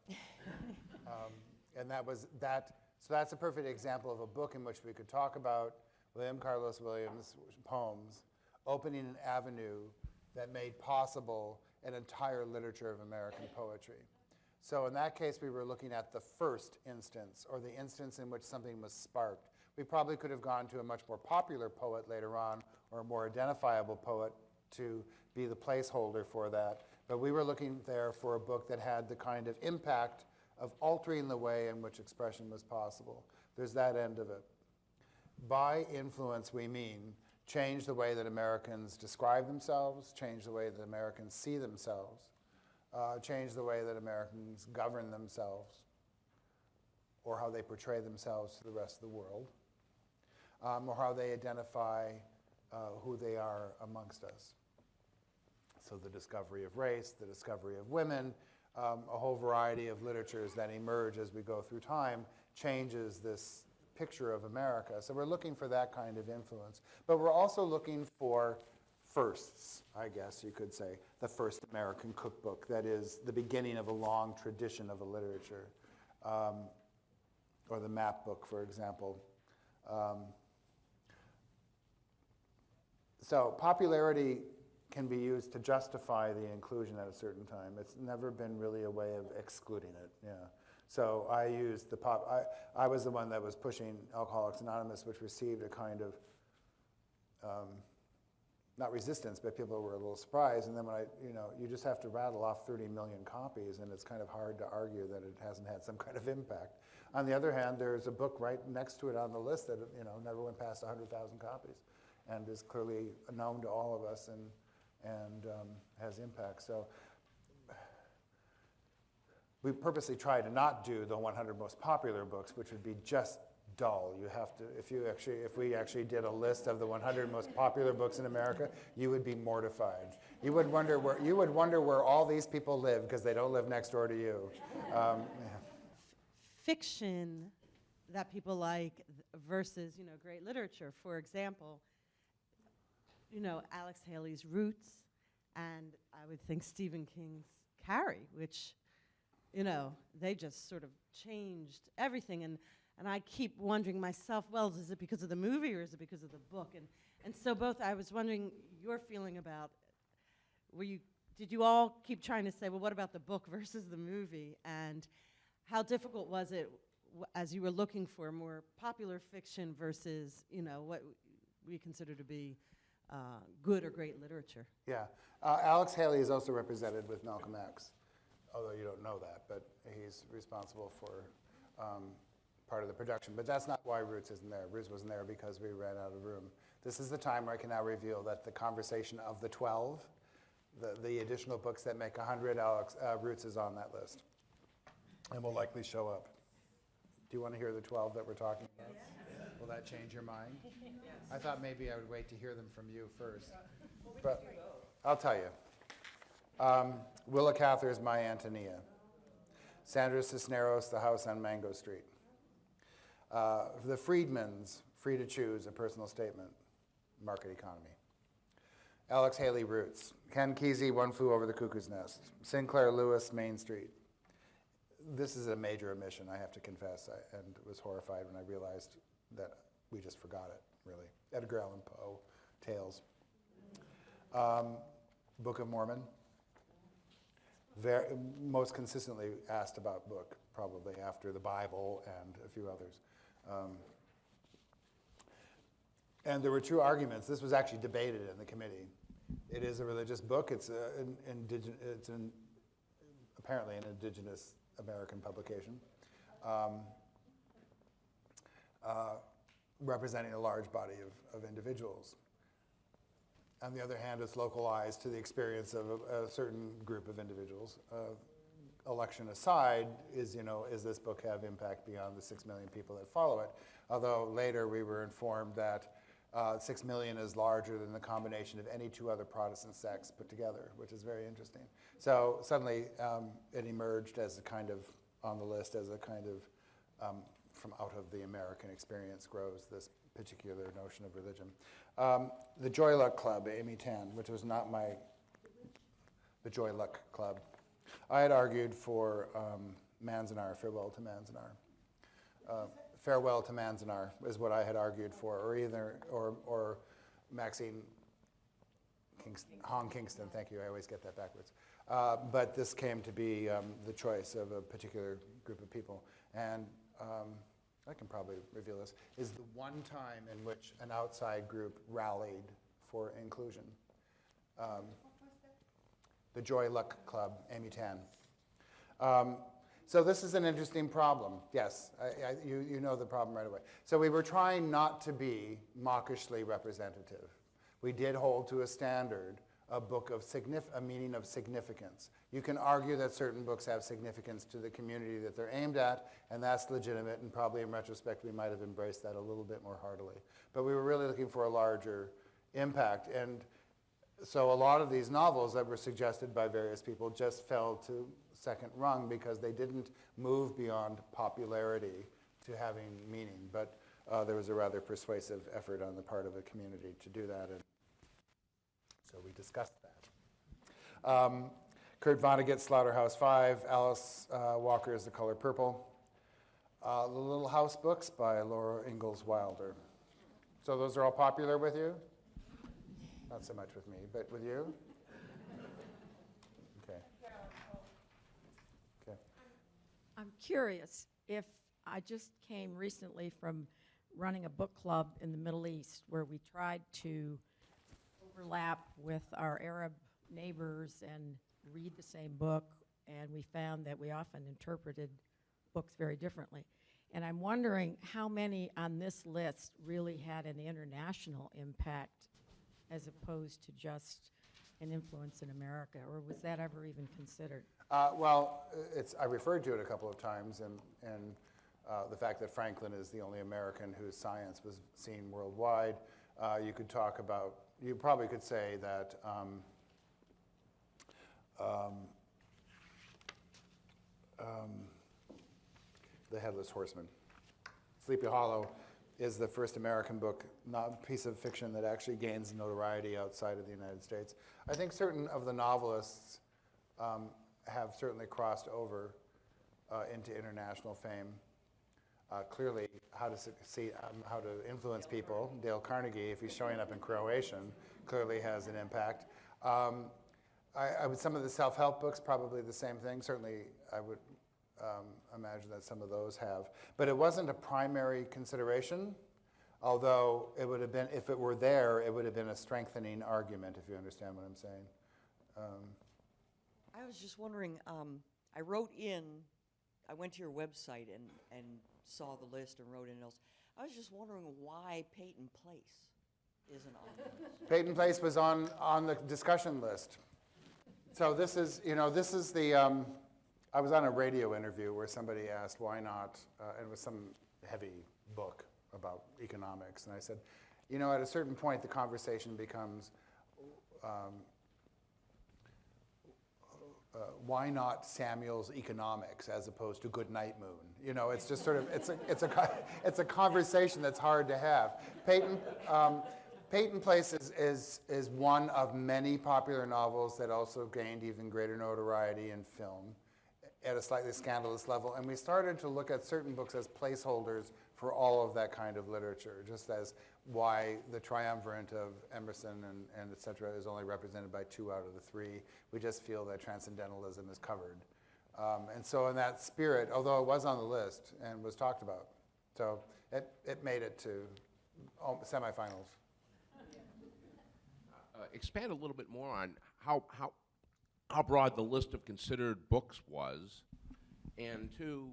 And that was that. So that's a perfect example of a book in which we could talk about William Carlos Williams' poems, opening an avenue that made possible an entire literature of American poetry. So in that case, we were looking at the first instance, or the instance in which something was sparked. We probably could have gone to a much more popular poet later on, or a more identifiable poet to be the placeholder for that. But we were looking there for a book that had the kind of impact of altering the way in which expression was possible. There's that end of it. By influence, we mean change the way that Americans describe themselves, change the way that Americans see themselves, change the way that Americans govern themselves, or how they portray themselves to the rest of the world, or how they identify who they are amongst us. So the discovery of race, the discovery of women, a whole variety of literatures that emerge as we go through time changes this picture of America. So we're looking for that kind of influence. But we're also looking for firsts, I guess you could say. The first American cookbook, that is the beginning of a long tradition of a literature. Or the map book, for example. So popularity can be used to justify the inclusion at a certain time. It's never been really a way of excluding it, yeah. So I used the I was the one that was pushing Alcoholics Anonymous, which received a kind of, not resistance, but people were a little surprised. And then when you just have to rattle off 30 million copies, and it's kind of hard to argue that it hasn't had some kind of impact. On the other hand, there's a book right next to it on the list that never went past 100,000 copies, and is clearly known to all of us and has impact. So we purposely try to not do the 100 most popular books, which would be just dull. You have to, if we actually did a list of the 100 most popular books in America, you would be mortified. You would wonder where all these people live, because they don't live next door to you. Yeah. Fiction that people like versus, great literature. For example, Alex Haley's Roots, and I would think Stephen King's Carrie, which, they just sort of changed everything. And I keep wondering myself, well, is it because of the movie or is it because of the book? And so I was wondering your feeling about, did you all keep trying to say, well, what about the book versus the movie? And how difficult was it as you were looking for more popular fiction versus, what we consider to be good or great literature? Yeah. Alex Haley is also represented with Malcolm X, although you don't know that, but he's responsible for part of the production. But that's not why Roots isn't there. Roots wasn't there because we ran out of room. This is the time where I can now reveal that the conversation of the 12, the additional books that make 100, Roots is on that list, and will likely show up. Do you want to hear the 12 that we're talking about? Yes. Will that change your mind? Yes. I thought maybe I would wait to hear them from you first. But I'll tell you. Willa Cather's My Antonia. Sandra Cisneros, The House on Mango Street. The Friedmans, Free to Choose, A Personal Statement, Market Economy. Alex Haley, Roots. Ken Kesey, One Flew Over the Cuckoo's Nest. Sinclair Lewis, Main Street. This is a major omission, I have to confess, and was horrified when I realized that we just forgot it, really. Edgar Allan Poe, Tales. Book of Mormon. Most consistently asked about book, probably after the Bible and a few others. And there were two arguments. This was actually debated in the committee. It is a religious book. It's apparently an indigenous American publication, representing a large body of individuals. On the other hand, it's localized to the experience of a certain group of individuals. Election aside, does this book have impact beyond the 6 million people that follow it? Although later we were informed that 6 million is larger than the combination of any two other Protestant sects put together, which is very interesting. So suddenly it emerged as a kind of, on the list, as a kind of, from out of the American experience grows this particular notion of religion. The Joy Luck Club, Amy Tan, which was not the Joy Luck Club. I had argued for Manzanar, Farewell to Manzanar. Farewell to Manzanar is what I had argued for, or Maxine Hong Kingston, thank you, I always get that backwards. But this came to be the choice of a particular group of people. And I can probably reveal this, is the one time in which an outside group rallied for inclusion. The Joy Luck Club, Amy Tan. So this is an interesting problem. Yes, you know the problem right away. So we were trying not to be mawkishly representative. We did hold to a standard, a book of a meaning of significance. You can argue that certain books have significance to the community that they're aimed at, and that's legitimate, and probably in retrospect we might have embraced that a little bit more heartily. But we were really looking for a larger impact, and so a lot of these novels that were suggested by various people just fell to second rung because they didn't move beyond popularity to having meaning. But there was a rather persuasive effort on the part of the community to do that, and so we discussed that. Kurt Vonnegut's Slaughterhouse-Five, Alice Walker's The Color Purple, The Little House books by Laura Ingalls Wilder. So those are all popular with you? Not so much with me, but with you? Okay. Okay. I'm curious if I just came recently from running a book club in the Middle East where we tried to overlap with our Arab neighbors and read the same book, and we found that we often interpreted books very differently. And I'm wondering how many on this list really had an international impact as opposed to just an influence in America, or was that ever even considered? Well, I referred to it a couple of times, and the fact that Franklin is the only American whose science was seen worldwide. You could talk about, you probably could say that The Headless Horseman. Sleepy Hollow is the first American book, not piece of fiction that actually gains notoriety outside of the United States. I think certain of the novelists have certainly crossed over into international fame. Clearly, How to Influence People, Dale Carnegie, if he's showing up in Croatian, clearly has an impact. Some of the self-help books, probably the same thing. Certainly, I would imagine that some of those have. But it wasn't a primary consideration, although it would have been, if it were there, it would have been a strengthening argument, if you understand what I'm saying. I was just wondering, I went to your website and saw the list and wrote in else. I was just wondering why Peyton Place isn't on the list. Peyton Place was on the discussion list. So this is the, I was on a radio interview where somebody asked why not, and it was some heavy book about economics, and I said, at a certain point the conversation becomes, why not Samuel's Economics as opposed to Goodnight Moon? It's just sort of, it's a conversation that's hard to have. Peyton Place is one of many popular novels that also gained even greater notoriety in film at a slightly scandalous level. And we started to look at certain books as placeholders for all of that kind of literature, just as why the triumvirate of Emerson and et cetera is only represented by 2 out of the 3. We just feel that transcendentalism is covered. And so in that spirit, although it was on the list and was talked about, so it made it to semifinals. Expand a little bit more on how broad the list of considered books was, and 2,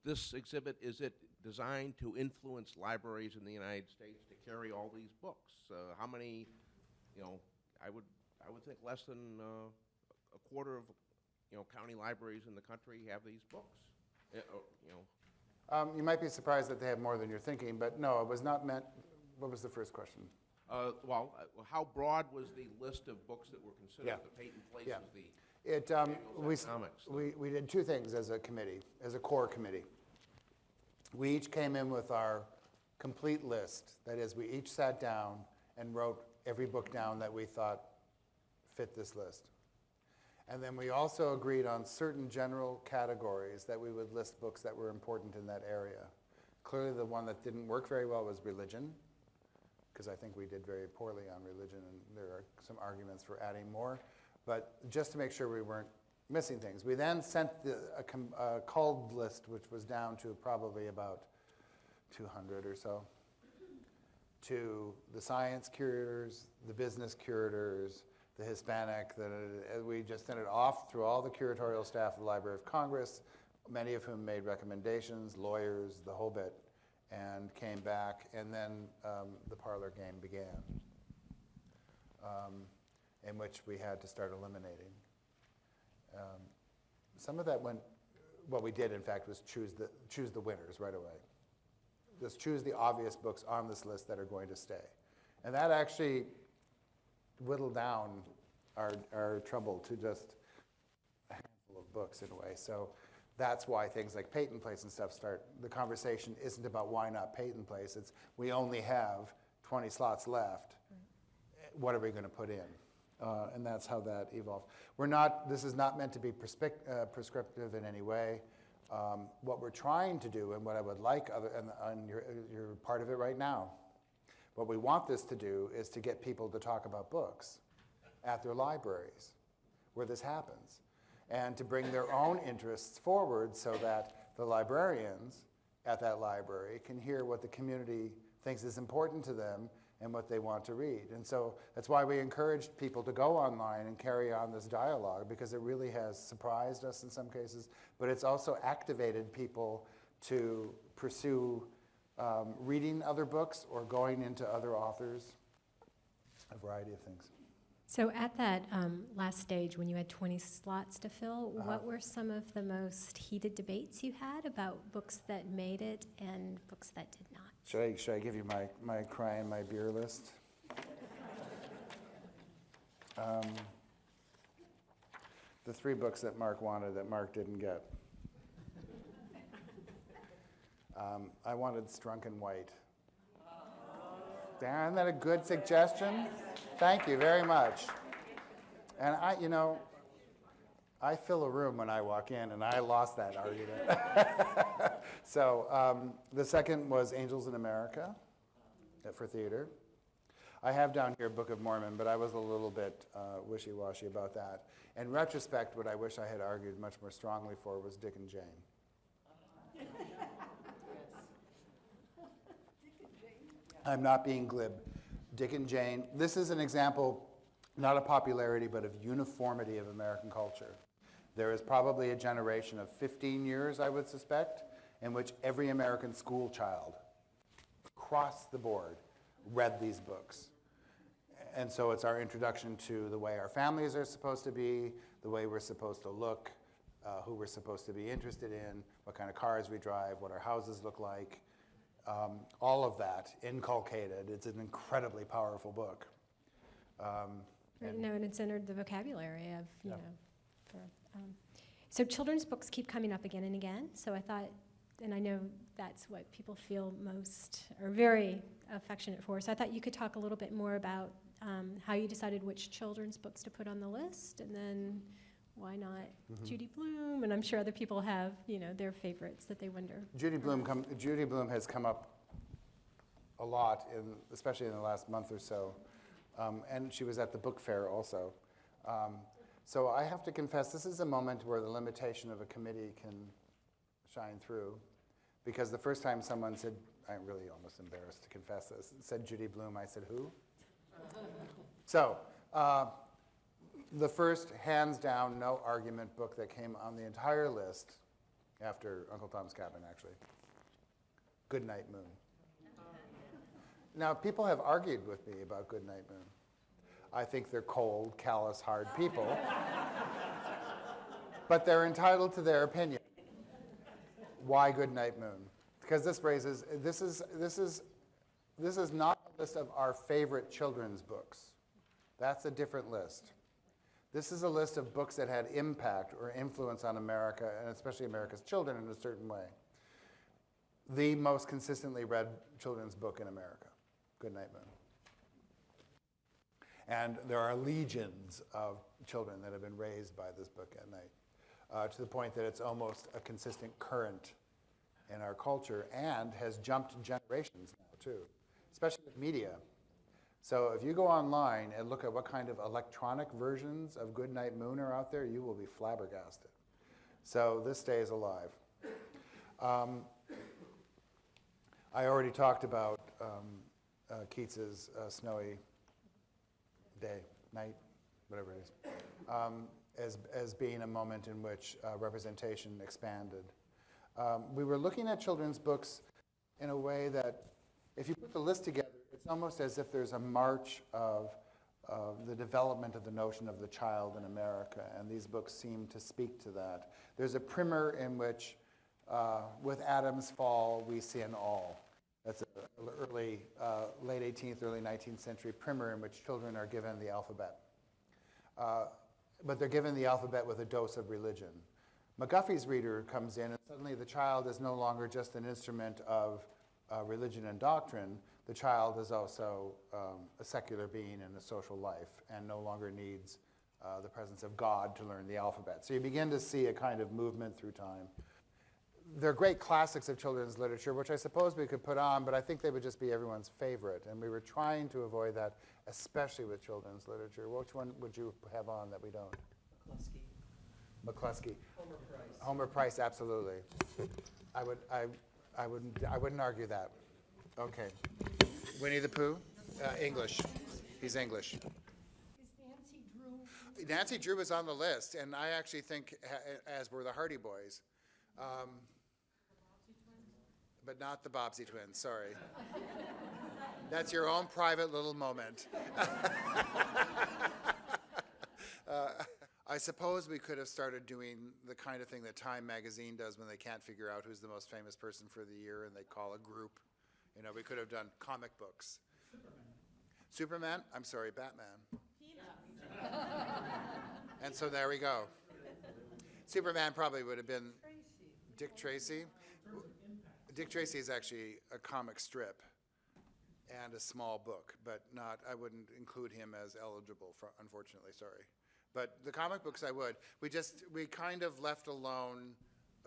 this exhibit, is it designed to influence libraries in the United States to carry all these books? How many, I would think less than a quarter of, county libraries in the country have these books. You might be surprised that they have more than you're thinking, but no, it was not meant. What was the first question? How broad was the list of books that were considered? Yeah. The Peyton Place is the We did 2 things as a committee, as a core committee. We each came in with our complete list. That is, we each sat down and wrote every book down that we thought fit this list. And then we also agreed on certain general categories that we would list books that were important in that area. Clearly the one that didn't work very well was religion, because I think we did very poorly on religion, and there are some arguments for adding more, but just to make sure we weren't missing things. We then sent a culled list, which was down to probably about 200 or so, to the science curators, the business curators, the Hispanic. We just sent it off through all the curatorial staff of the Library of Congress, many of whom made recommendations, lawyers, the whole bit, and came back, and then the parlor game began, in which we had to start eliminating. Some of that went, what we did, in fact, was choose the winners right away. Just choose the obvious books on this list that are going to stay. And that actually whittled down our trouble to just a handful of books in a way. So that's why things like Peyton Place and stuff start. The conversation isn't about why not Peyton Place. It's we only have 20 slots left. What are we going to put in? And that's how that evolved. This is not meant to be prescriptive in any way. What we're trying to do, and what I would like, and you're part of it right now, what we want this to do is to get people to talk about books at their libraries where this happens, and to bring their own interests forward so that the librarians at that library can hear what the community thinks is important to them and what they want to read. And so that's why we encouraged people to go online and carry on this dialogue, because it really has surprised us in some cases, but it's also activated people to pursue reading other books or going into other authors, a variety of things. So at that last stage, when you had 20 slots to fill, what were some of the most heated debates you had about books that made it and books that did not? Should I give you my cry and my beer list? The 3 books that Mark wanted that Mark didn't get. I wanted Strunk and White. Isn't that a good suggestion? Thank you very much. And I fill a room when I walk in, and I lost that argument. So the second was Angels in America for theater. I have down here Book of Mormon, but I was a little bit wishy-washy about that. In retrospect, what I wish I had argued much more strongly for was Dick and Jane. I'm not being glib. Dick and Jane, this is an example, not of popularity, but of uniformity of American culture. There is probably a generation of 15 years, I would suspect, in which every American school child, across the board, read these books. And so it's our introduction to the way our families are supposed to be, the way we're supposed to look, who we're supposed to be interested in, what kind of cars we drive, what our houses look like. All of that inculcated. It's an incredibly powerful book. And it's entered the vocabulary of, you know. So children's books keep coming up again and again. So I thought, and I know that's what people feel most, or very affectionate for. So I thought you could talk a little bit more about how you decided which children's books to put on the list, and then why not Judy Blume? And I'm sure other people have, their favorites that they wonder. Judy Blume has come up a lot, especially in the last month or so. And she was at the book fair also. So I have to confess, this is a moment where the limitation of a committee can shine through. Because the first time someone said, I'm really almost embarrassed to confess this, said Judy Blume, I said, who? So, the first, hands down, no argument book that came on the entire list, after Uncle Tom's Cabin, actually, Goodnight Moon. Now, people have argued with me about Goodnight Moon. I think they're cold, callous, hard people. But they're entitled to their opinion. Why Goodnight Moon? Because this is not a list of our favorite children's books. That's a different list. This is a list of books that had impact or influence on America, and especially America's children in a certain way. The most consistently read children's book in America, Goodnight Moon. And there are legions of children that have been raised by this book at night, to the point that it's almost a consistent current in our culture and has jumped generations now, too, especially with media. So if you go online and look at what kind of electronic versions of Goodnight Moon are out there, you will be flabbergasted. So this stays alive. I already talked about Keats's Snowy Day, Night, whatever it is, as being a moment in which representation expanded. We were looking at children's books in a way that, if you put the list together, it's almost as if there's a march of the development of the notion of the child in America, and these books seem to speak to that. There's a primer in which, with Adam's fall, we sin all. That's an early, late 18th, early 19th century primer in which children are given the alphabet. But they're given the alphabet with a dose of religion. McGuffey's Reader comes in, and suddenly the child is no longer just an instrument of religion and doctrine. The child is also a secular being in a social life and no longer needs the presence of God to learn the alphabet. So you begin to see a kind of movement through time. They're great classics of children's literature, which I suppose we could put on, but I think they would just be everyone's favorite. And we were trying to avoid that, especially with children's literature. Which one would you have on that we don't? McCluskey. Homer Price. Homer Price, absolutely. I wouldn't argue that. Okay. Winnie the Pooh? English. He's English. Is Nancy Drew? Nancy Drew was on the list, and I actually think, as were the Hardy Boys. But not the Bobbsey twins, sorry. That's your own private little moment. I suppose we could have started doing the kind of thing that Time magazine does when they can't figure out who's the most famous person for the year and they call a group. You know, we could have done comic books. Superman? I'm sorry, Batman. And so there we go. Superman probably would have been Dick Tracy. Dick Tracy is actually a comic strip and a small book, but not, I wouldn't include him as eligible, for, unfortunately, sorry. But the comic books I would. We kind of left alone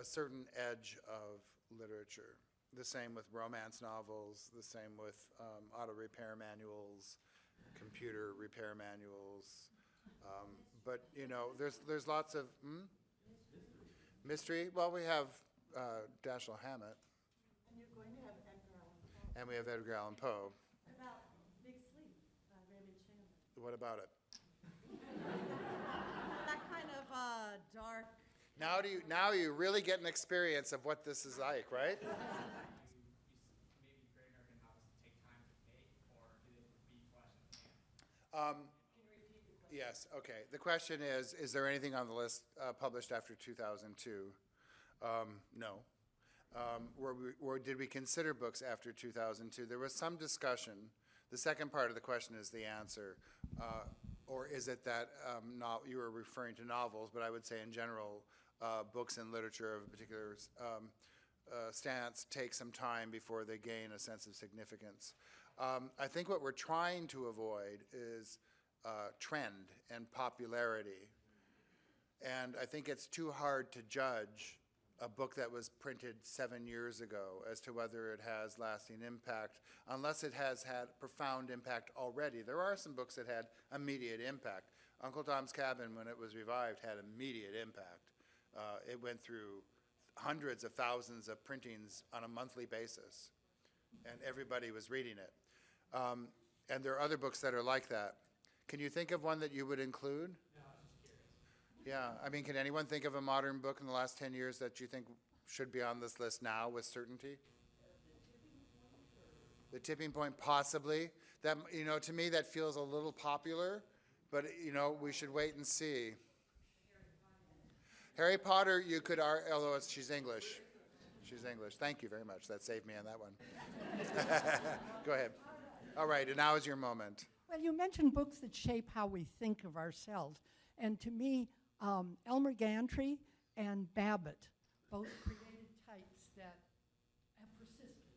a certain edge of literature. The same with romance novels, the same with auto repair manuals, computer repair manuals. But, you know, there's lots of, mystery. Well, we have Dashiell Hammett. And you're going to have Edgar Allan Poe. And we have Edgar Allan Poe. What about Big Sleep by Raymond Chandler? What about it? That kind of dark. Now you really get an experience of what this is like, right? Maybe Great American Novelist take time to make, or do they be flash in the pan? Can you repeat the question? Yes, okay. The question is there anything on the list published after 2002? No. Did we consider books after 2002? There was some discussion. The second part of the question is the answer. Or is it that you were referring to novels, but I would say in general, books and literature of a particular stance take some time before they gain a sense of significance. I think what we're trying to avoid is trend and popularity. And I think it's too hard to judge a book that was printed 7 years ago as to whether it has lasting impact, unless it has had profound impact already. There are some books that had immediate impact. Uncle Tom's Cabin, when it was revived, had immediate impact. It went through hundreds of thousands of printings on a monthly basis, and everybody was reading it. And there are other books that are like that. Can you think of one that you would include? No, I was just curious. Yeah, I mean, can anyone think of a modern book in the last 10 years that you think should be on this list now with certainty? The Tipping Point, possibly. That, you know, to me that feels a little popular, but, you know, we should wait and see. Harry Potter, you could, although she's English. She's English. Thank you very much. That saved me on that one. Go ahead. All right, and now is your moment. Well, you mentioned books that shape how we think of ourselves. And to me, Elmer Gantry and Babbitt both created types that have persisted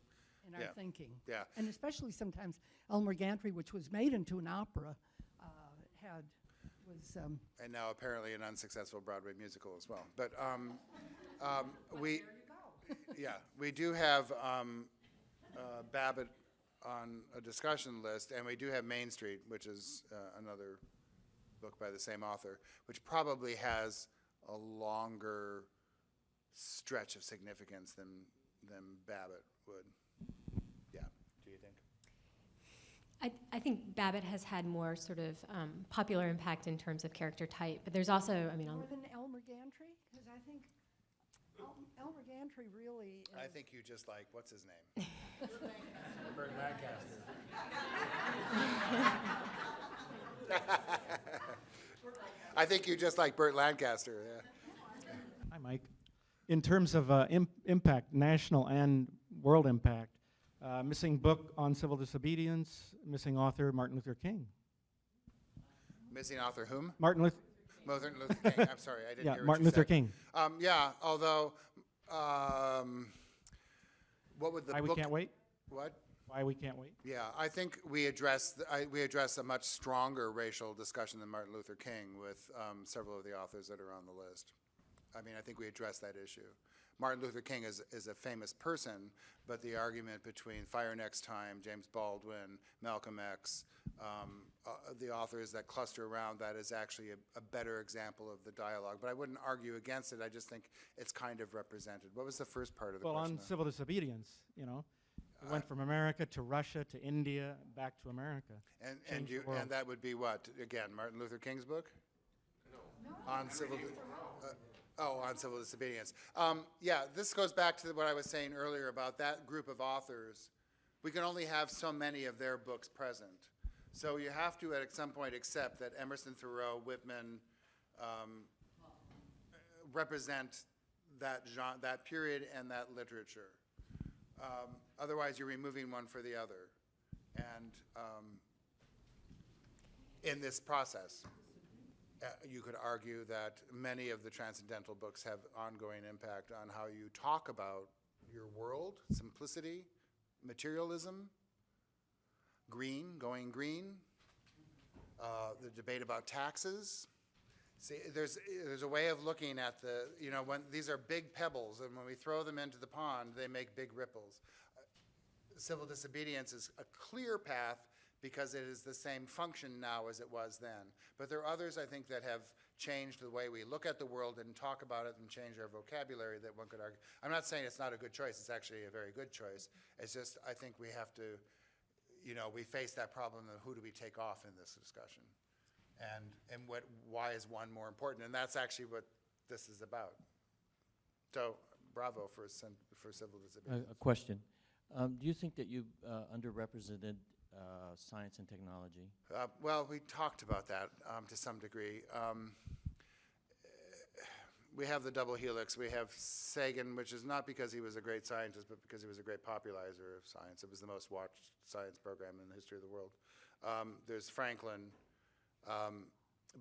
in our thinking. Yeah. And especially sometimes Elmer Gantry, which was made into an opera, was... And now apparently an unsuccessful Broadway musical as well. But we, there you go. yeah, we do have Babbitt on a discussion list, and we do have Main Street, which is another book by the same author, which probably has a longer stretch of significance than Babbitt would. Yeah, do you think? I think Babbitt has had more sort of popular impact in terms of character type, but there's also, I mean, More than Elmer Gantry? Because I think Elmer Gantry really is. I think you just like, what's his name? Burt Lancaster. I think you just like Burt Lancaster, yeah. Hi, Mike. In terms of impact, national and world impact, missing book on civil disobedience, missing author Martin Luther King. Missing author whom? Martin Luther. Martin Luther King. I'm sorry, I didn't hear what Martin you Luther said. King. Yeah, although, what would the Why book? We Can't Wait. What? Why We Can't Wait. Yeah, I think we address a much stronger racial discussion than Martin Luther King with several of the authors that are on the list. I mean, I think we address that issue. Martin Luther King is a famous person, but the argument between Fire Next Time, James Baldwin, Malcolm X, the authors that cluster around that is actually a better example of the dialogue. But I wouldn't argue against it. I just think it's kind of represented. What was the first part of the Well, question? on civil disobedience, you know, it went from America to Russia to India, back to America. Changed the world. And that would be what? Again, Martin Luther King's book? No. On civil. On civil disobedience. Yeah, this goes back to what I was saying earlier about that group of authors. We can only have so many of their books present. So you have to, at some point, accept that Emerson, Thoreau, Whitman represent that genre, that period and that literature. Otherwise, you're removing one for the other. And in this process, you could argue that many of the transcendental books have ongoing impact on how you talk about your world, simplicity, materialism, going green, the debate about taxes. See, there's a way of looking at when these are big pebbles, and when we throw them into the pond, they make big ripples. Civil disobedience is a clear path because it is the same function now as it was then. But there are others, I think, that have changed the way we look at the world and talk about it and change our vocabulary that one could argue. I'm not saying it's not a good choice. It's actually a very good choice. It's just I think we have to, we face that problem of who do we take off in this discussion. And why is one more important? And that's actually what this is about. So bravo for civil disobedience. A question. Do you think that you've underrepresented science and technology? Well, we talked about that to some degree. We have the double helix. We have Sagan, which is not because he was a great scientist, but because he was a great popularizer of science. It was the most watched science program in the history of the world. There's Franklin.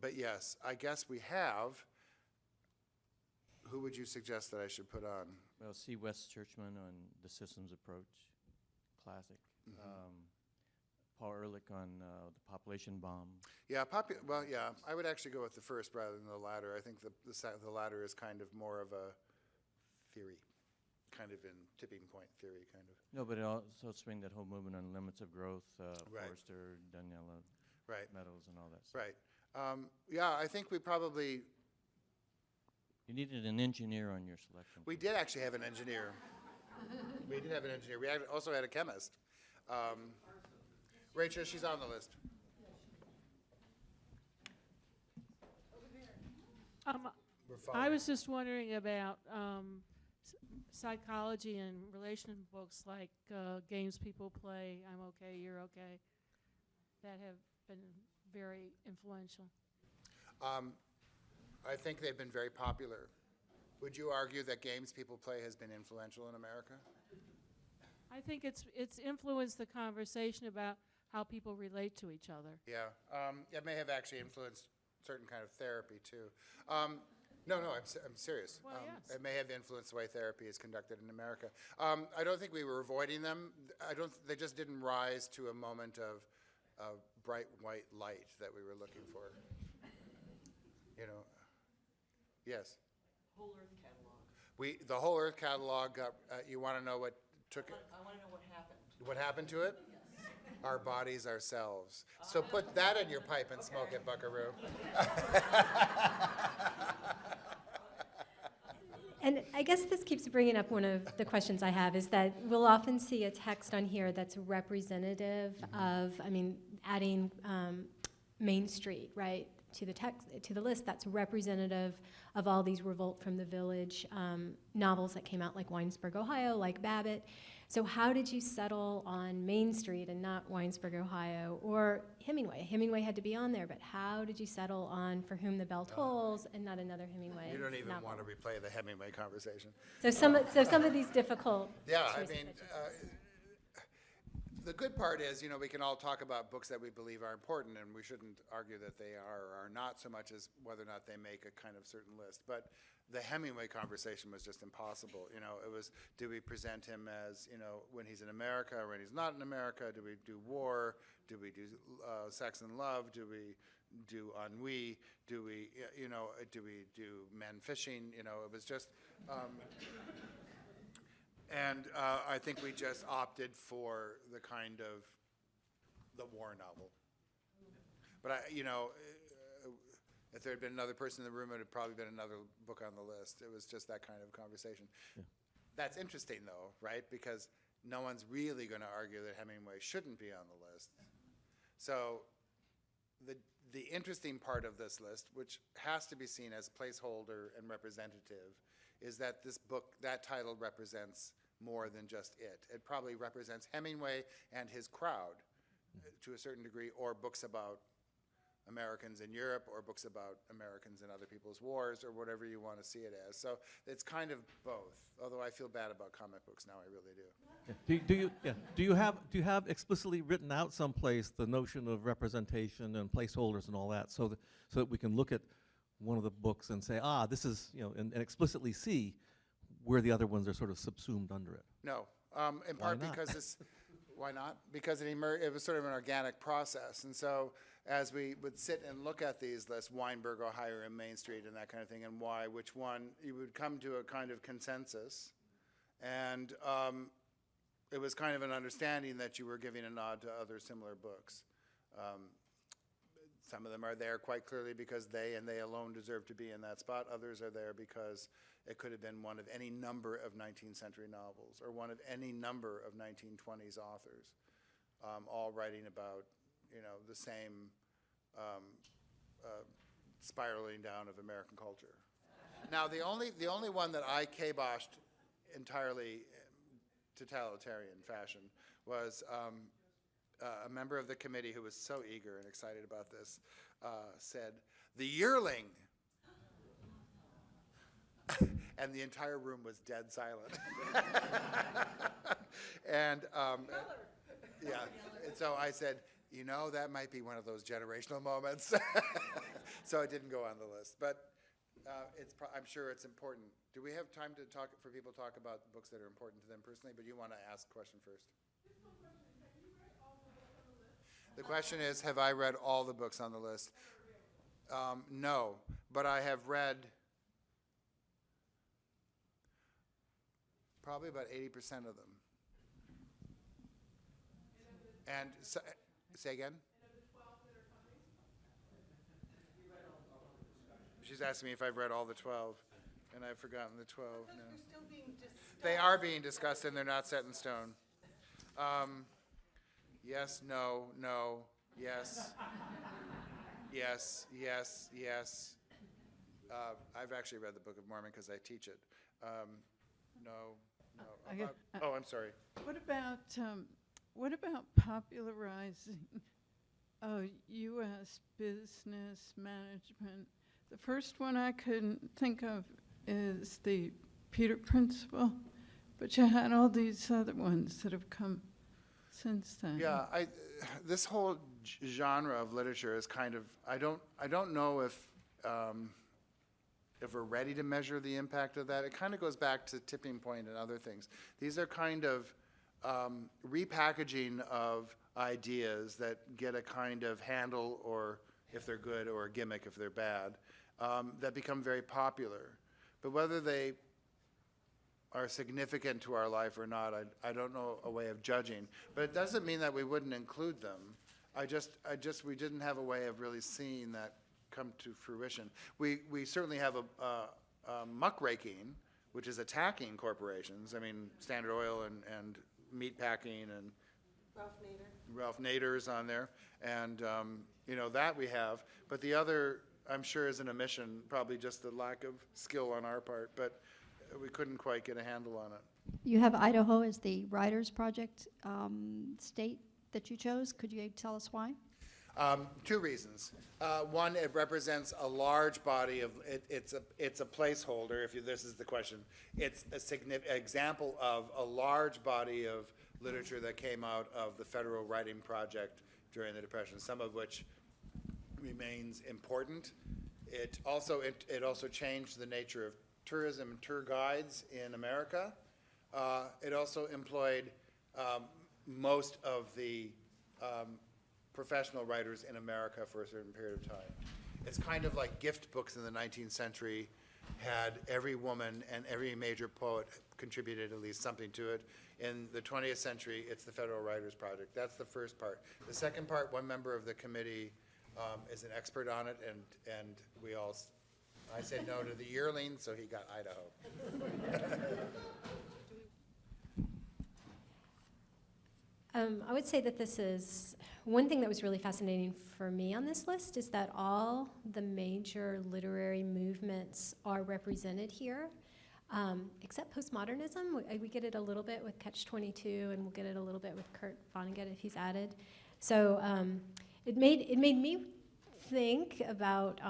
But yes, I guess we have. Who would you suggest that I should put on? Well, C. West Churchman on the systems approach, classic. Paul Ehrlich on the population bomb. Yeah, I would actually go with the first rather than the latter. I think the latter is kind of more of a theory, kind of in tipping point theory, kind of. No, but it also swing that whole movement on limits of growth, Right. Forrester, Daniela, Right. Meadows, and all that stuff. Right. Yeah, I think we probably. You needed an engineer on your selection. We did actually have an engineer. We did have an engineer. We also had a chemist. Rachel, she's on the list. I was just wondering about psychology and relation books like Games People Play, I'm Okay, You're Okay, that have been very influential. I think they've been very popular. Would you argue that Games People Play has been influential in America? I think it's influenced the conversation about how people relate to each other. Yeah, it may have actually influenced certain kind of therapy too. No, I'm serious. Well, yes. It may have influenced the way therapy is conducted in America. I don't think we were avoiding them. They just didn't rise to a moment of bright white light that we were looking for. Yes. Whole Earth catalog. The Whole Earth catalog got. You want to know what took it? I want to know what happened. What happened to it? our bodies ourselves. So put that in your pipe and smoke it, buckaroo. And I guess this keeps bringing up one of the questions I have, is that we'll often see a text on here that's representative of, I mean, adding Main Street, right, to the text, to the list, that's representative of all these Revolt from the Village novels that came out, like Winesburg, Ohio, like Babbitt. So how did you settle on Main Street and not Winesburg, Ohio, or Hemingway? Hemingway had to be on there, but how did you settle on For Whom the Bell Tolls and not another Hemingway You don't even novel? want to replay the Hemingway conversation. So some of these difficult Yeah, I choices mean, that you- the good part is, you know, we can all talk about books that we believe are important, and we shouldn't argue that they are or are not so much as whether or not they make a kind of certain list. But the Hemingway conversation was just impossible. You know, it was, do we present him as, you know, when he's in America or when he's not in America? Do we do war? Do we do sex and love? Do we do ennui? Do we, you know, do we do men fishing? You know, it was just... And I think we just opted for the kind of the war novel. But you know, if there had been another person in the room, it would have probably been another book on the list. It was just that kind of conversation. Yeah. That's interesting, though, right? Because no one's really going to argue that Hemingway shouldn't be on the list. So the interesting part of this list, which has to be seen as placeholder and representative, is that this book, that title represents more than just it. It probably represents Hemingway and his crowd to a certain degree, or books about Americans in Europe, or books about Americans in other people's wars, or whatever you want to see it as. So it's kind of both, although I feel bad about comic books now, I really do. Do you have explicitly written out someplace the notion of representation and placeholders and all that, so that we can look at one of the books and say, this is, you know, and explicitly see where the other ones are sort of subsumed under it? No, in part because this, why not? Because it was sort of an organic process. And so as we would sit and look at these lists, Weinberg, Ohio, and Main Street and that kind of thing, and why, which one, you would come to a kind of consensus. And it was kind of an understanding that you were giving a nod to other similar books. Some of them are there quite clearly because they and they alone deserve to be in that spot. Others are there because it could have been one of any number of 19th century novels or one of any number of 1920s authors, all writing about, you know, the same spiraling down of American culture. Now, the only one that I kiboshed entirely totalitarian fashion was a member of the committee who was so eager and excited about this said, "The Yearling." And the entire room was dead silent. And yeah, and so I said, you know, that might be one of those generational moments. So it didn't go on the list, but I'm sure it's important. Do we have time to talk, for people to talk about books that are important to them personally? But you want to ask a question first. The question is, have I read all the books on the list? No, but I have read probably about 80% of them. And say again? She's asking me if I've read all the 12, and I've forgotten the 12. No. They're still being discussed. They are being discussed, and they're not set in stone. Yes, no, no, yes, yes, yes, yes. I've actually read the Book of Mormon because I teach it. No, no. Oh, I'm sorry. What about popularizing U.S. business management? The first one I couldn't think of is the Peter Principle, but you had all these other ones that have come since then. Yeah, this whole genre of literature is kind of, I don't know if we're ready to measure the impact of that. It kind of goes back to Tipping Point and other things. These are kind of repackaging of ideas that get a kind of handle, or if they're good, or a gimmick if they're bad, that become very popular. But whether they are significant to our life or not. I don't know a way of judging, but it doesn't mean that we wouldn't include them. We didn't have a way of really seeing that come to fruition. We certainly have a muckraking, which is attacking corporations. I mean, Standard Oil and Meatpacking and Ralph Nader's on there, and you know, that we have. But the other, I'm sure, is an omission, probably just the lack of skill on our part, but we couldn't quite get a handle on it. You have Idaho as the Writers Project state that you chose. Could you tell us why? Two reasons. One, it represents a large body of, it's a placeholder, this is the question. It's a significant example of a large body of literature that came out of the federal writing project during the Depression, some of which remains important. It also changed the nature of tourism and tour guides in America. It also employed most of the professional writers in America for a certain period of time. It's kind of like gift books in the 19th century had every woman and every major poet contributed at least something to it. In the 20th century, it's the Federal Writers Project. That's the first part. The second part, one member of the committee is an expert on it, and I said no to the yearling, so he got Idaho. I would say that this is, one thing that was really fascinating for me on this list is that all the major literary movements are represented here, except postmodernism. We get it a little bit with Catch-22, and we'll get it a little bit with Kurt Vonnegut if he's added. So it made me think about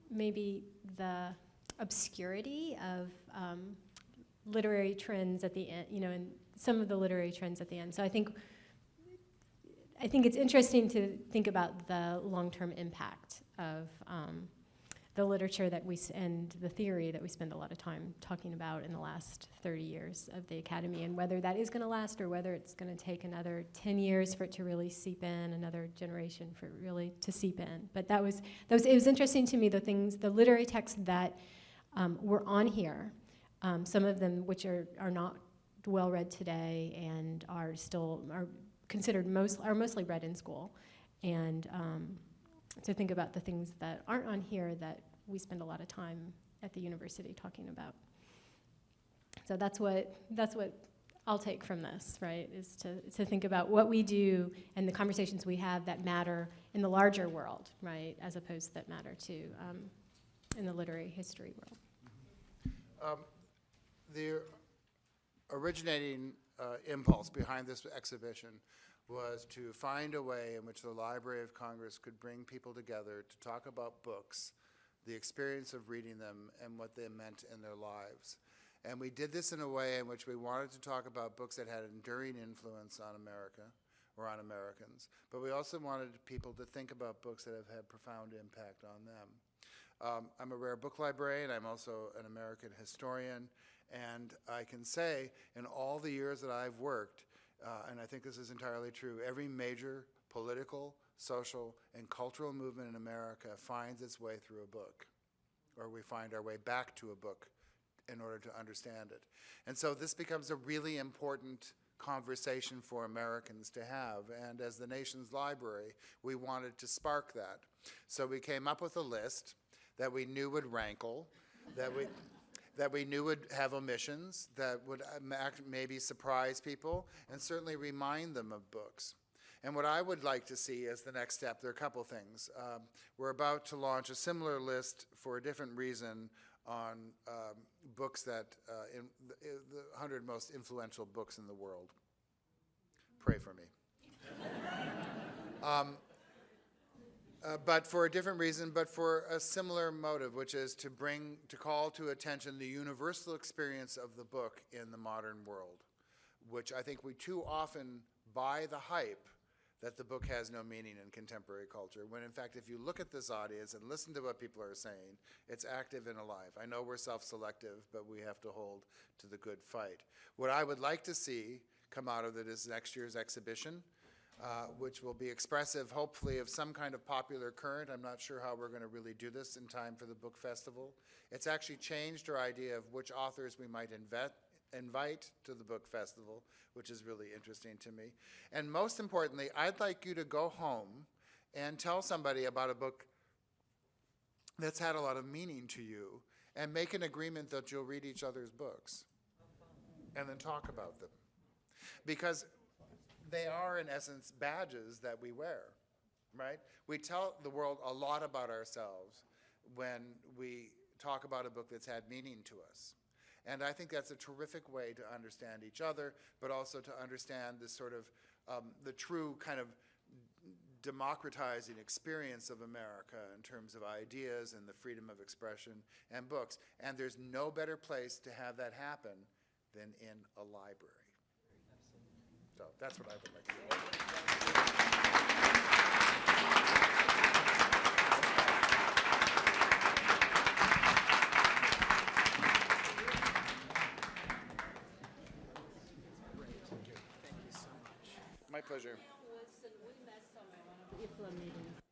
maybe the obscurity of literary trends at the end, you know, and some of the literary trends at the end. So I think it's interesting to think about the long-term impact of the literature that and the theory that we spend a lot of time talking about in the last 30 years of the Academy, and whether that is going to last or whether it's going to take another 10 years for it to really seep in, another generation for it really to seep in. But it was interesting to me, the literary texts that were on here, some of them which are not well read today and are considered mostly read in school, and to think about the things that aren't on here that we spend a lot of time at the university talking about. So that's what I'll take from this, right, is to think about what we do and the conversations we have that matter in the larger world, right, as opposed that matter to in the literary history world. The originating impulse behind this exhibition was to find a way in which the Library of Congress could bring people together to talk about books, the experience of reading them, and what they meant in their lives. And we did this in a way in which we wanted to talk about books that had enduring influence on America or on Americans, but we also wanted people to think about books that have had profound impact on them. I'm a rare book librarian. I'm also an American historian, and I can say in all the years that I've worked, and I think this is entirely true, every major political, social, and cultural movement in America finds its way through a book, or we find our way back to a book in order to understand it. And so this becomes a really important conversation for Americans to have, and as the nation's library, we wanted to spark that. So we came up with a list that we knew would rankle, that we knew would have omissions, that would maybe surprise people, and certainly remind them of books. And what I would like to see as the next step, there are a couple things. We're about to launch a similar list for a different reason on books that, the 100 most influential books in the world. Pray for me. But for a different reason, but for a similar motive, which is to call to attention the universal experience of the book in the modern world, which I think we too often buy the hype that the book has no meaning in contemporary culture, when in fact, if you look at this audience and listen to what people are saying, it's active and alive. I know we're self-selective, but we have to hold to the good fight. What I would like to see come out of it is next year's exhibition, which will be expressive, hopefully, of some kind of popular current. I'm not sure how we're going to really do this in time for the book festival. It's actually changed our idea of which authors we might invite to the book festival, which is really interesting to me. And most importantly, I'd like you to go home and tell somebody about a book that's had a lot of meaning to you, and make an agreement that you'll read each other's books and then talk about them. Because they are, in essence, badges that we wear, right? We tell the world a lot about ourselves when we talk about a book that's had meaning to us. And I think that's a terrific way to understand each other, but also to understand this sort of, the true kind of democratizing experience of America in terms of ideas and the freedom of expression and books. And there's no better place to have that happen than in a library. So that's what I would like to do. My pleasure. IFLA meeting.